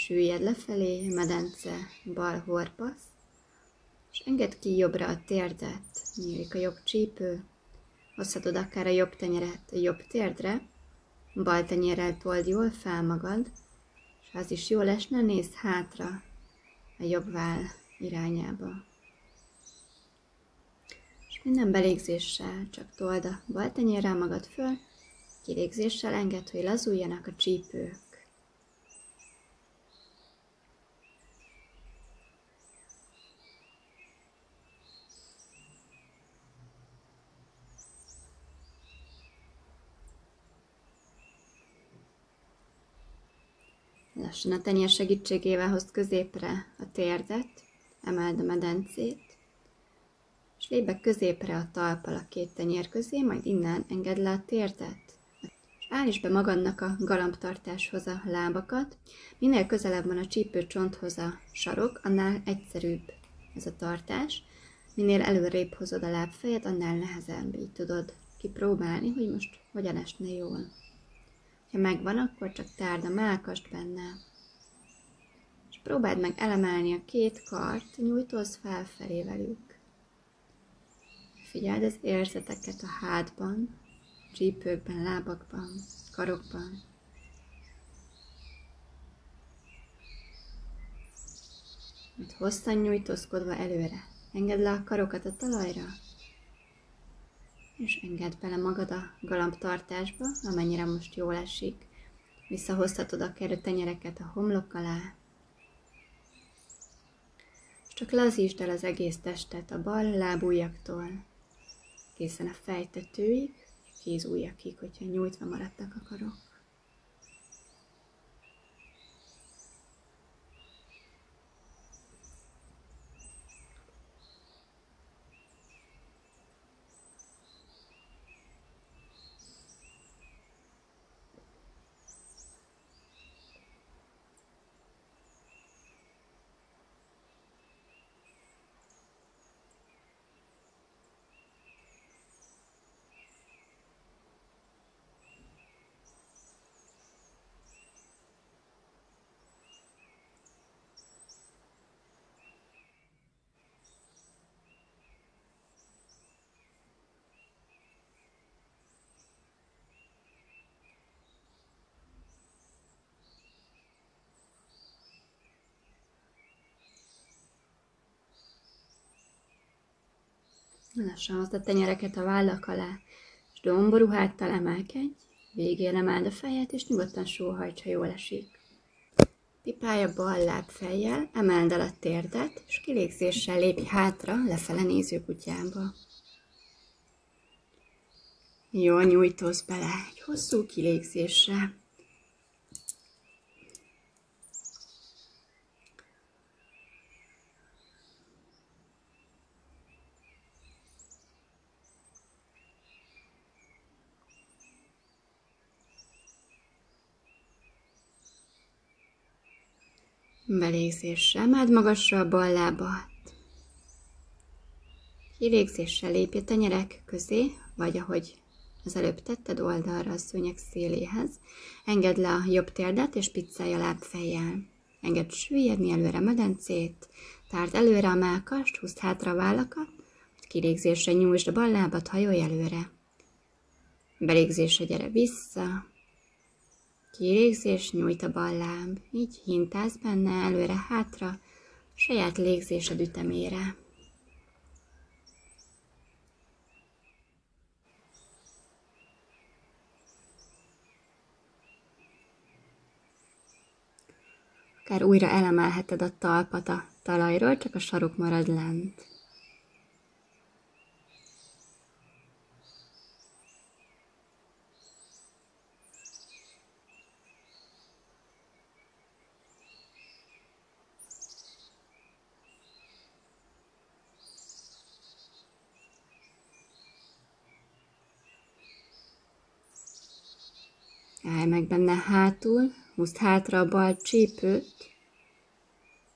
süllyed lefelé, medence, bal horpasz, és engedd ki jobbra a térdet, nyílik a jobb csípő, hozhatod akár a jobb tenyeret a jobb térdre, bal tenyérrel told jól fel magad, és ha az is jól esne, nézz hátra a jobb váll irányába. És minden belégzéssel csak told a bal tenyérrel magad föl, kilégzéssel engedd, hogy lazuljanak a csípők. Lassan a tenyér segítségével hozd középre a térdet, emeld a medencét, és lépj be középre a talppal a két tenyér közé, majd innen engedd le a térdet. És állítsd be magadnak a galambtartáshoz a lábakat. Minél közelebb van a csípőcsonthoz a sarok, annál egyszerűbb ez a tartás. Minél előrébb hozod a lábfejet, annál nehezebb. Így tudod kipróbálni, hogy most hogyan esne jól. Ha megvan, akkor csak tárd a mellkast benne. És próbáld meg elemelni a két kart, nyújtózz felfelé velük. Figyeld az érzeteket a hátban, csípőkben, lábakban, karokban. Majd hosszan nyújtózkodva előre. Engedd le a karokat a talajra, és engedd bele magad a galambtartásba, amennyire most jól esik. Visszahozhatod akár a tenyereket a homlok alá. És csak lazítsd el az egész testet a bal lábujjaktól, egészen a fejtetőig, kézujjakig, hogyha nyújtva maradtak a karok. Lassan hozd a tenyereket a vállak alá, és domború háttal emelkedj, végén emeld a fejet, és nyugodtan sóhajts, ha jól esik. Pipálj a bal láb fejjel, emeld el a térdet, és kilégzéssel lépj hátra, lefele néző kutyába. Jól nyújtózz bele egy hosszú kilégzésre. Belégzéssel emeld magasra a bal lábat. Kilégzéssel lépj a tenyerek közé, vagy ahogy az előbb tetted, oldalra a szőnyeg széléhez. Engedd le a jobb térdet, és piccálj a lábfejjel. Engedd süllyedni előre a medencét, tárd előre a mellkast, húzd hátra a vállakat, kilégzésre nyújtsd a bal lábat, hajolj előre. Belégzésre gyere vissza. Kilégzés, nyújt a bal láb, így hintázz benne előre-hátra, saját légzésed ütemére. Akár újra elemelheted a talpat a talajról, csak a sarok marad lent. Állj meg benne hátul, húzd hátra a bal csípőt,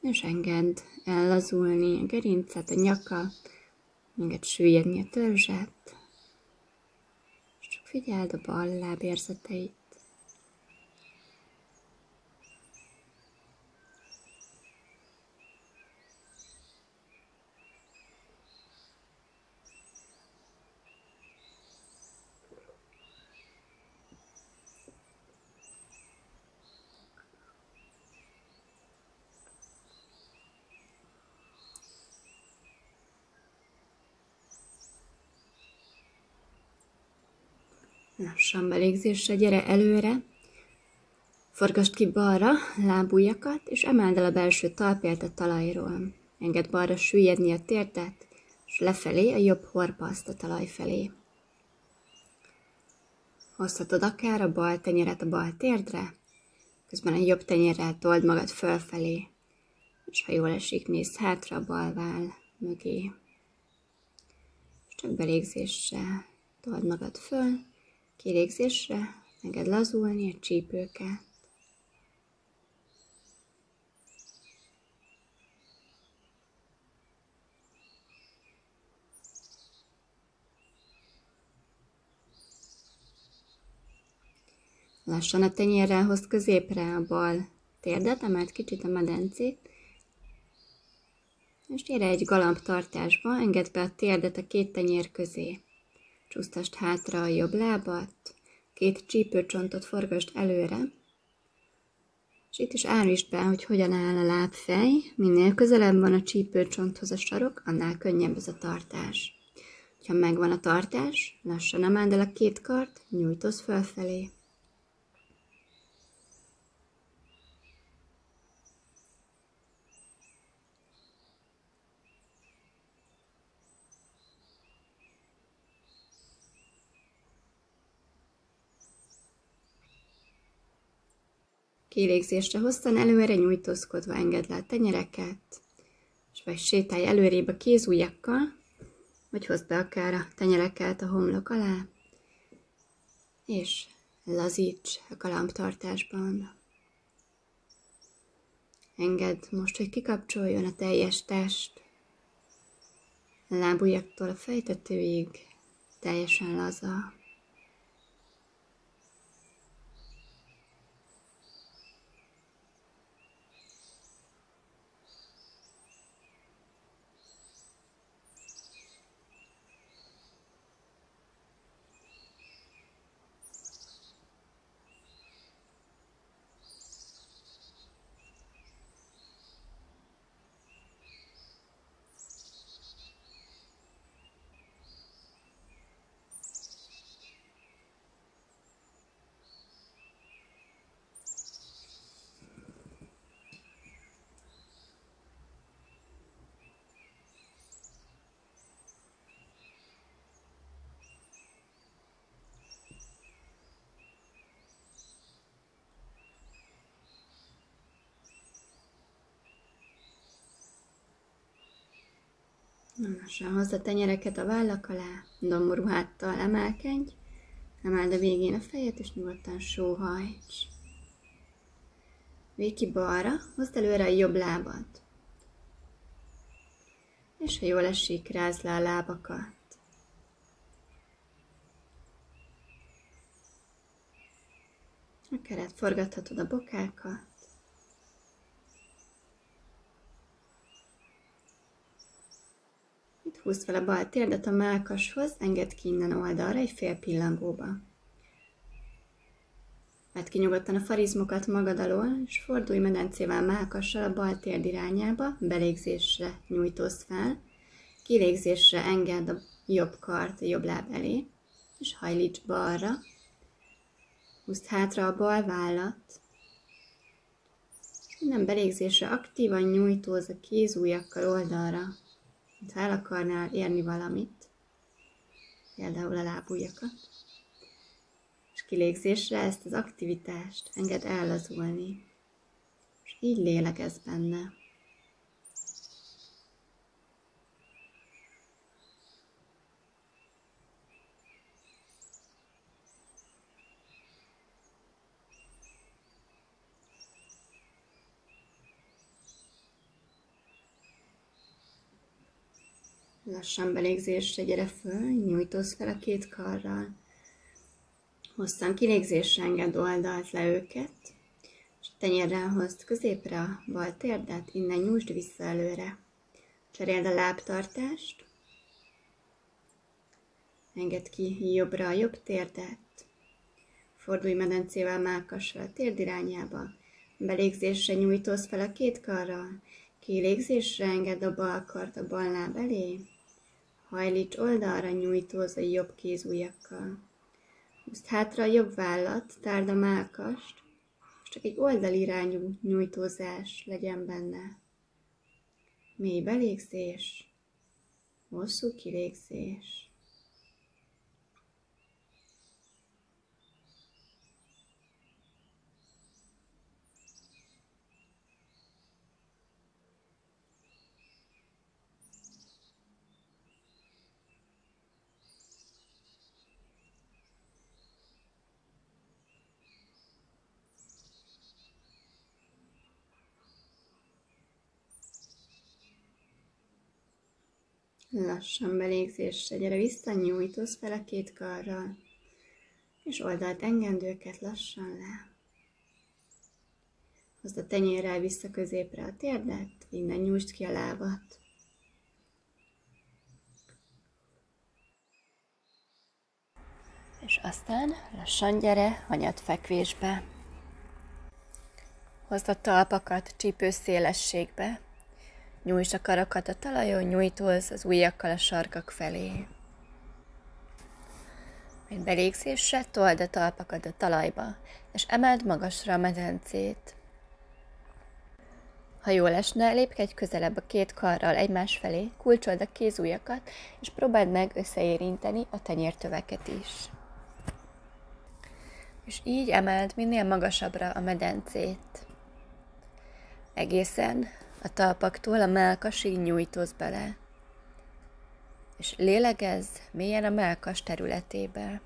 és engedd ellazulni a gerincet, a nyakat, engedd süllyedni a törzset, és csak figyeld a bal láb érzeteit. Lassan belégzésre, gyere előre, forgasd ki balra lábujjakat, és emeld el a belső talpját a talajról. Engedd balra süllyedni a térdet, és lefelé a jobb horpaszt a talaj felé. Hozhatod akár a bal tenyeret a bal térdre, közben a jobb tenyérrel told magad fölfelé, és ha jól esik, nézz hátra a bal váll mögé. És csak belégzéssel told magad föl, kilégzésre engedd lazulni a csípőket. Lassan a tenyérrel hozd középre a bal térdet, emeld kicsit a medencét, és gyere egy galambtartásba, engedd be a térdet a két tenyér közé. Csúsztasd hátra a jobb lábat, két csípőcsontot forgasd előre, és itt is állítsd be, hogy hogyan áll a lábfej. Minél közelebb van a csípőcsonthoz a sarok, annál könnyebb ez a tartás. Ha megvan a tartás, lassan emeld el a két kart, nyújtózz fölfelé. Kilégzésre hosszan előre nyújtózkodva engedd le a tenyereket, és vagy sétálj előrébb a kézujjakkal, vagy hozd be akár a tenyereket a homlok alá, és lazíts a galambtartásban. Engedd most, hogy kikapcsoljon a teljes test, a lábujjaktól a fejtetőig, teljesen laza. Lassan hozd a tenyereket a vállak alá, domború háttal emelkedj, emeld a végén a fejet, és nyugodtan sóhajts. Végy ki balra, hozd előre a jobb lábad. És ha jól esik, rázd le a lábakat. Akár forgathatod a bokákat. Itt húzd fel a bal térdet a mellkashoz, engedd ki innen oldalra egy fél pillangóba. Vedd ki nyugodtan a farizmokat magad alól, és fordulj medencével mellkassal a bal térd irányába, belégzésre nyújtózz fel, kilégzésre engedd a jobb kart a jobb láb elé, és hajlíts balra, húzd hátra a bal vállat, minden belégzésre aktívan nyújtózz a kézujjakkal oldalra, mintha el akarnál érni valamit, például a lábujjakat, és kilégzésre ezt az aktivitást engedd ellazulni, és így lélegezz benne. Lassan belégzésre gyere föl, nyújtózz fel a két karral. Hosszan kilégzésre engedd oldalt le őket, és tenyérrel hozd középre a bal térdet, innen nyújtsd vissza előre. Cseréld a lábtartást, engedd ki jobbra a jobb térdet, fordulj medencével mellkassal a térd irányába, belégzésre nyújtózz fel a két karral, kilégzésre engedd a bal kart a bal láb elé, hajlíts oldalra, nyújtózz a jobb kézujjakkal. Húzd hátra a jobb vállat, tárd a mellkast, és csak egy oldalirányú nyújtózás legyen benne. Mély belégzés, hosszú kilégzés. Lassan belégzésre gyere vissza, nyújtózz fel a két karral, és oldalt engedőket lassan le. Hozd a tenyérrel vissza középre a térdet, innen nyújtsd ki a lábat. És aztán lassan gyere hanyatfekvésbe. Hozd a talpakat csípő szélességbe. Nyújtsd a karokat a talajon, nyújtózz az ujjakkal a sarkak felé. Egy belégzésre told a talpakat a talajba, és emeld magasra a medencét. Ha jól esne, lépkedj közelebb a két karral egymás felé, kulcsold a kézujjakat, és próbáld meg összeérinteni a tenyértöveket is. És így emeld minél magasabbra a medencét. Egészen a talpaktól a mellkasig nyújtózz bele, és lélegezz mélyen a mellkas területébe.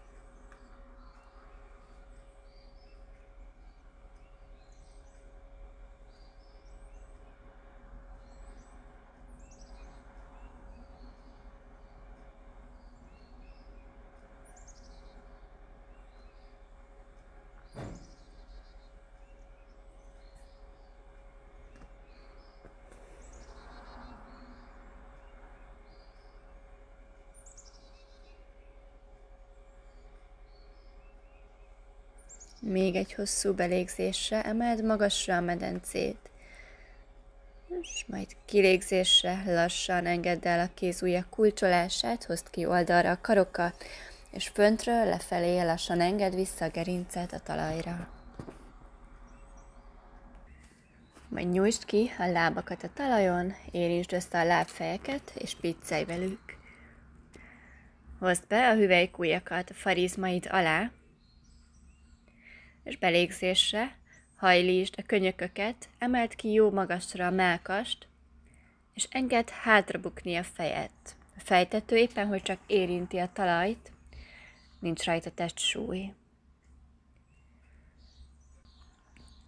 Még egy hosszú belégzésre emeld magasra a medencét, és majd kilégzésre lassan engedd el a kézujjak kulcsolását, hozd ki oldalra a karokat, és föntről lefelé lassan engedd vissza a gerincet a talajra. Majd nyújtsd ki a lábakat a talajon, érintsd össze a lábfejeket, és piccelj velük. Hozd be a hüvelykujjakat a farizmaid alá, és belégzésre hajlítsd a könyököket, emeld ki jó magasra a mellkast, és engedd hátrabukni a fejet. A fejtető éppen, hogy csak érinti a talajt, nincs rajta testsúly.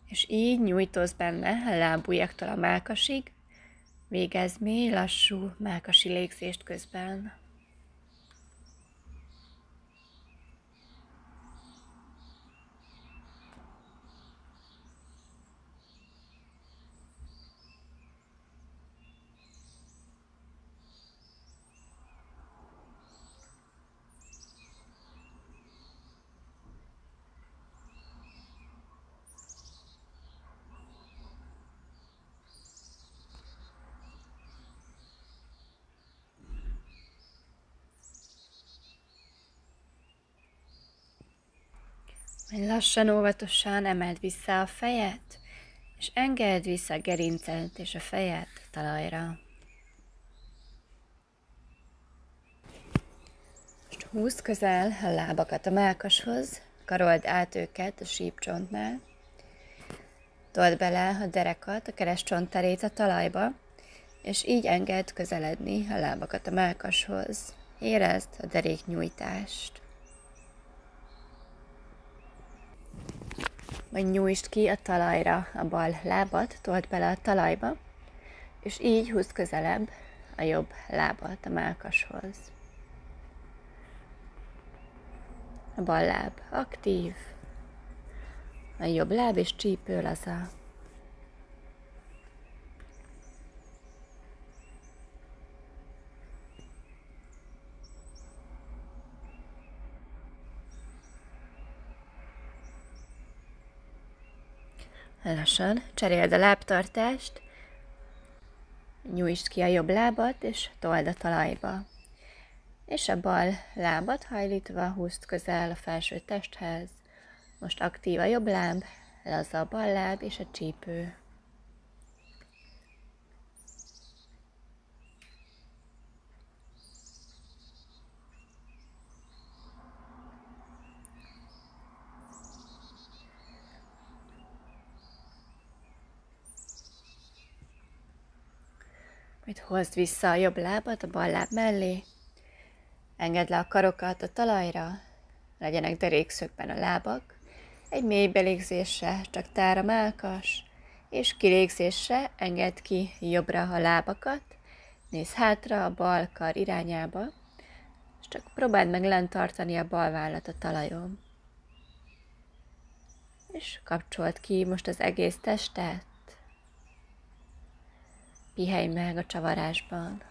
És így nyújtózz benne a lábujjaktól a mellkasig, végezz mély, lassú mellkasi légzést közben. Majd lassan, óvatosan emeld vissza a fejet, és engedd vissza a gerincet és a fejet a talajra. Most húzd közel a lábakat a mellkashoz, karold át őket a sípcsontnál, told bele a derekat, a keresztcsontterét a talajba, és így engedd közeledni a lábakat a mellkashoz. Érezd a deréknyújtást. Majd nyújtsd ki a talajra a bal lábat, told bele a talajba, és így húzd közelebb a jobb lábat a mellkashoz. A bal láb aktív, a jobb láb és csípő laza. Lassan cseréld a lábtartást, nyújtsd ki a jobb lábat, és told a talajba. És a bal lábat hajlítva húzd közel a felső testhez. Most aktív a jobb láb, laza a bal láb és a csípő. Majd hozd vissza a jobb lábat a bal láb mellé, engedd le a karokat a talajra, legyenek derékszögben a lábak, egy mély belégzésre csak tár a mellkas, és kilégzésre engedd ki jobbra a lábakat, nézz hátra a bal kar irányába, és csak próbáld meg lent tartani a bal vállat a talajon. És kapcsold ki most az egész testet, pihenj meg a csavarásban.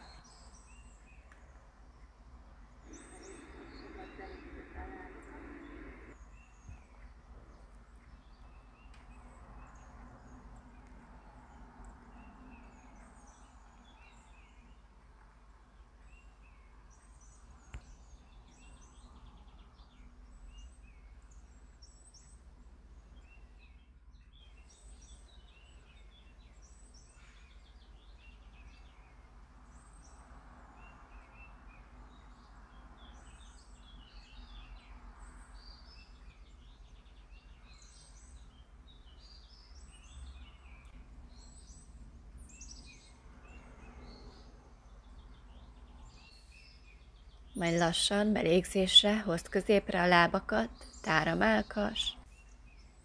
Majd lassan belégzésre hozd középre a lábakat, tár a mellkas,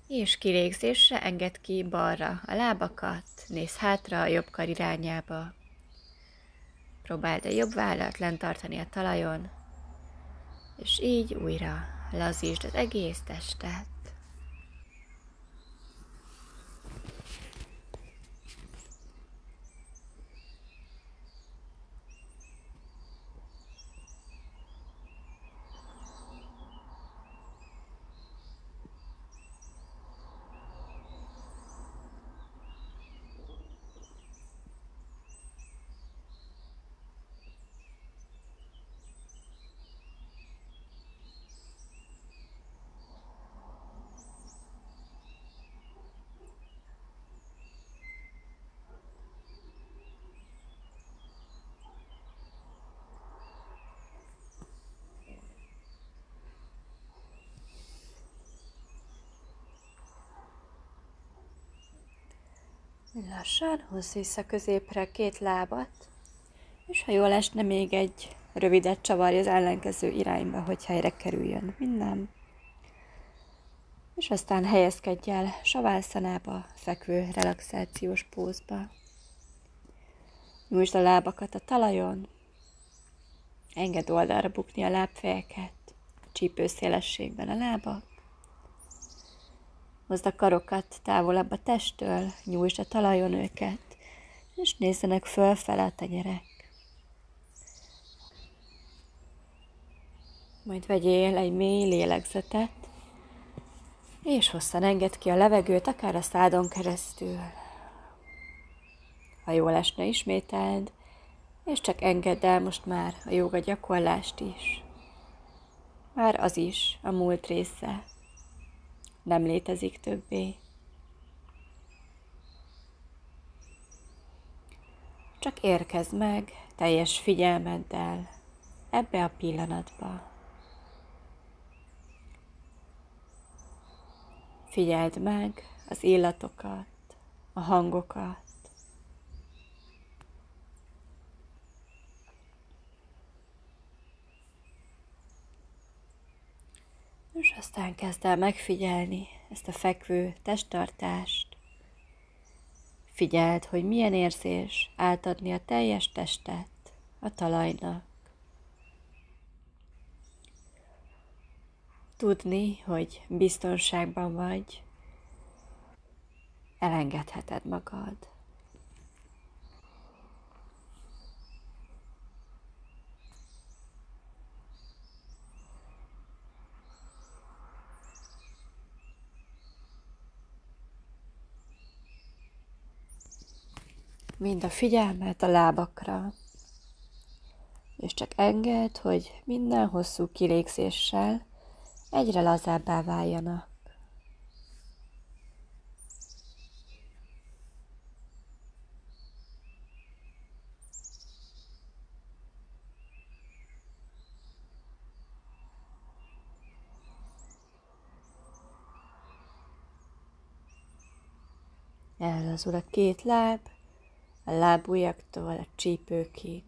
és kilégzésre engedd ki balra a lábakat, nézz hátra a jobb kar irányába. Próbáld a jobb vállat lent tartani a talajon, és így újra lazítsd az egész testet. Lassan hozz vissza középre két lábat, és ha jól esne, még egy rövidet csavarj az ellenkező irányba, hogy helyre kerüljön minden. És aztán helyezkedj el savászanába, fekvő relaxációs pózba. Nyújtsd a lábakat a talajon, engedd oldalra bukni a lábfejeket, csípőszélességben a lábak. Hozd a karokat távolabb a testtől, nyújtsd a talajon őket, és nézzenek fölfele a tenyerek. Majd vegyél egy mély lélegzetet, és hosszan engedd ki a levegőt, akár a szádon keresztül. Ha jól esne, ismételd, és csak engedd el most már a jóga gyakorlást is. Már az is a múlt része. Nem létezik többé. Csak érkezz meg teljes figyelmeddel ebbe a pillanatba. Figyeld meg az illatokat, a hangokat. És aztán kezd el megfigyelni ezt a fekvő testtartást. Figyeld, hogy milyen érzés átadni a teljes testet a talajnak. Tudni, hogy biztonságban vagy, elengedheted magad. Mind a figyelmet a lábakra. és csak engedd, hogy minden hosszú kilégzéssel egyre lazábbá váljanak. Ellazul a két láb, a lábujjaktól a csípőkig.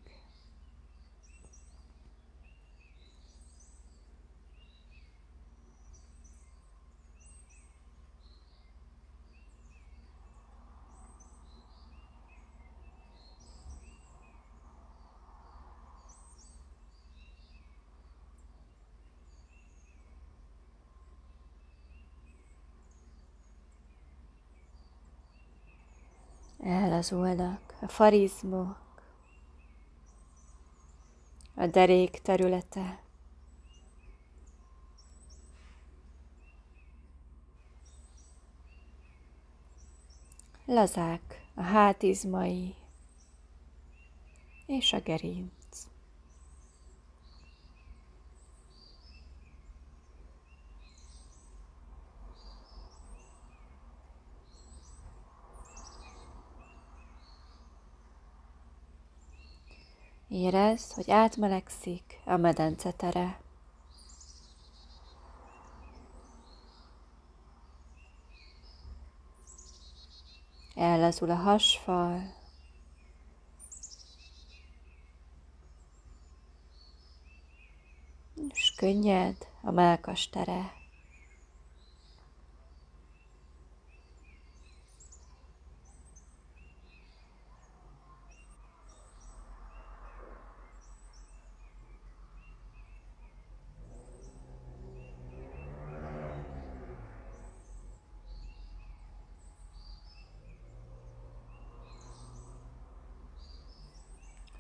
Ellazulnak a farizmok, a derék területe, lazák a hátizmai és a gerinc. Érezd, hogy átmelegszik a medence tere. Ellazul a hasfal, és könnyed a mellkas tere.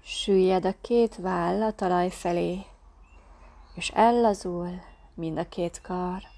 Süllyed a két váll a talaj felé, és ellazul mind a két kar.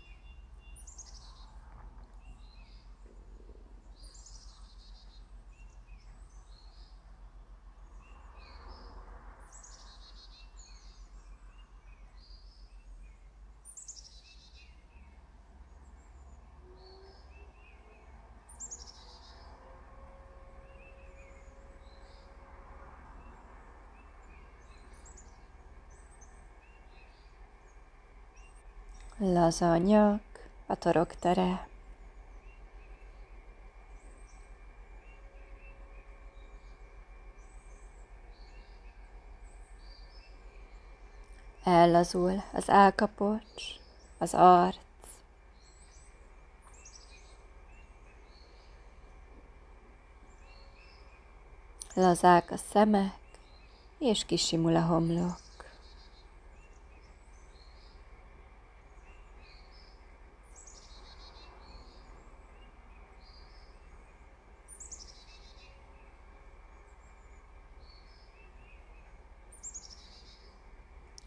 Laza a nyak, a torok tere. Ellazul az állkapocs, az arc. Lazák a szemek, és kisimul a homlok.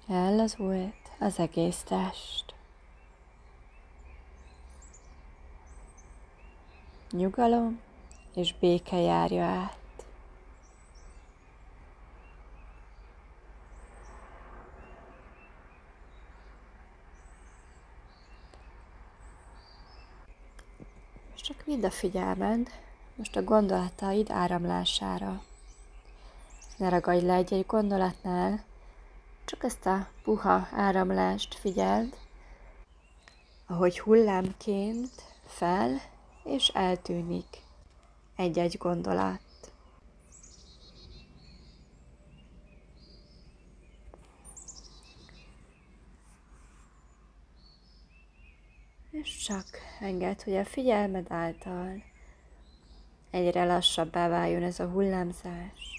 Ellazult az egész test. Nyugalom és béke járja át. És csak vidd a figyelmed most a gondolataid áramlására. Ne ragadj le egy gondolatnál, csak ezt a puha áramlást figyeld, ahogy hullámként fel és eltűnik egy-egy gondolat. És csak engedd, hogy a figyelmed által egyre lassabbá váljon ez a hullámzás.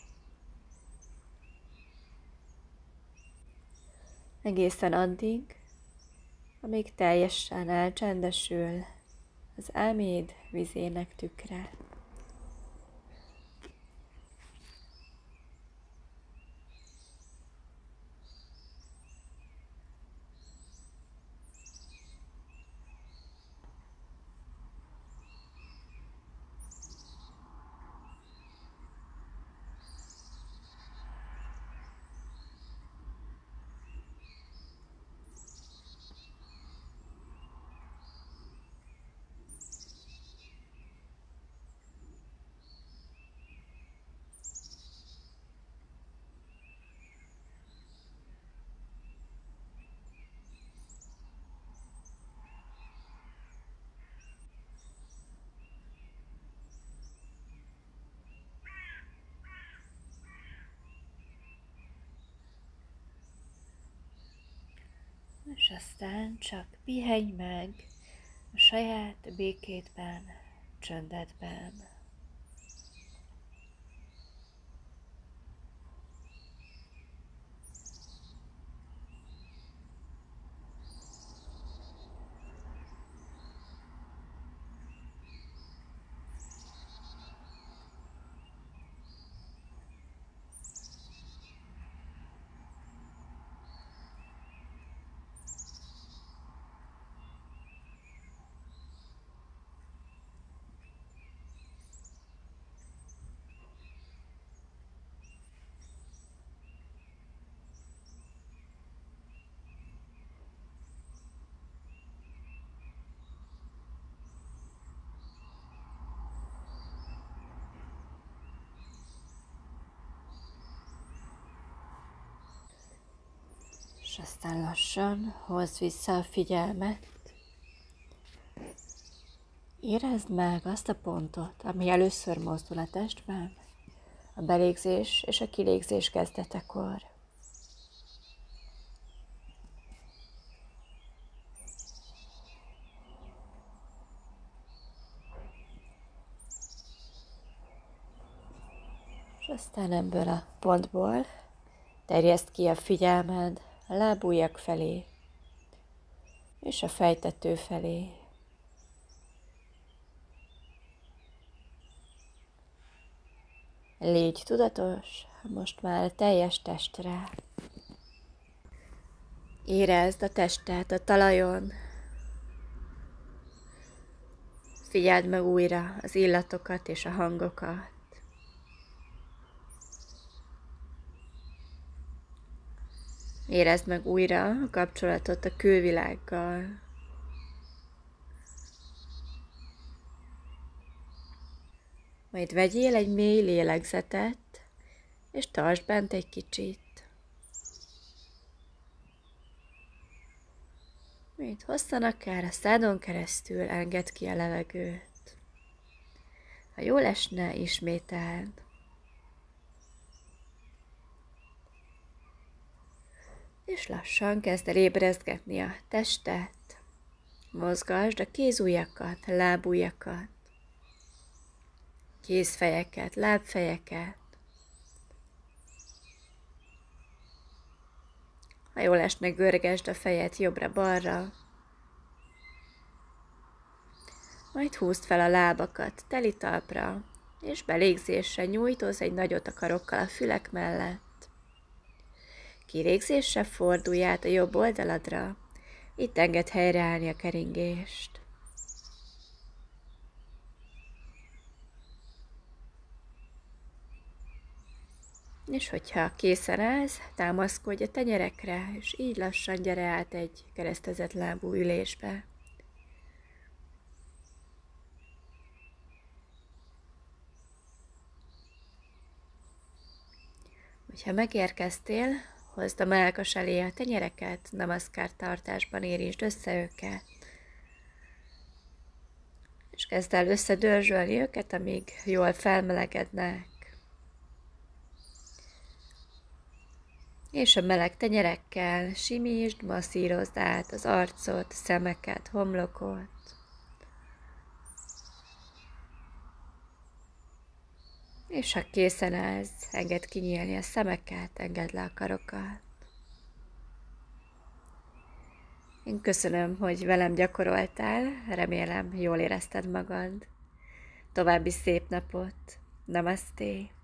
Egészen addig, amíg teljesen elcsendesül az elméd vizének tükre. És aztán csak pihenj meg a saját békédben, csöndedben. És aztán lassan hozd vissza a figyelmet. Érezd meg azt a pontot, ami először mozdul a testben, a belégzés és a kilégzés kezdetekor. És aztán ebből a pontból terjeszd ki a figyelmed a lábujjak felé és a fejtető felé. Légy tudatos most már a teljes testre. Érezd a testet a talajon. Figyeld meg újra az illatokat és a hangokat. Érezd meg újra a kapcsolatot a külvilággal. Majd vegyél egy mély lélegzetet, és tartsd bent egy kicsit. Majd hosszan akár a szádon keresztül engedd ki a levegőt. Ha jól esne, ismételd. És lassan kezd el ébrezgetni a testet. Mozgasd a kézujjakat, lábujjakat, kézfejeket, lábfejeket. Ha jól esne, görgesd a fejet jobbra-balra. Majd húzd fel a lábakat teli talpra, és belégzésre nyújtózz egy nagyot a karokkal a fülek mellett. Kilégzésre fordulj át a jobb oldaladra, itt engedd helyreállni a keringést. És hogyha készen állsz, támaszkodj a tenyerekre, és így lassan gyere át egy keresztezett lábú ülésbe. Hogyha megérkeztél, hozd a mellkas elé a tenyereket, namaszkár tartásban érintsd össze őket. És kezd el összedörzsölni őket, amíg jól felmelegednek. És a meleg tenyerekkel simítsd, masszírozd át az arcot, szemeket, homlokot. És ha készen állsz, engedd kinyílni a szemeket, engedd le a karokat. Én köszönöm, hogy velem gyakoroltál, remélem jól érezted magad. További szép napot! Namaste!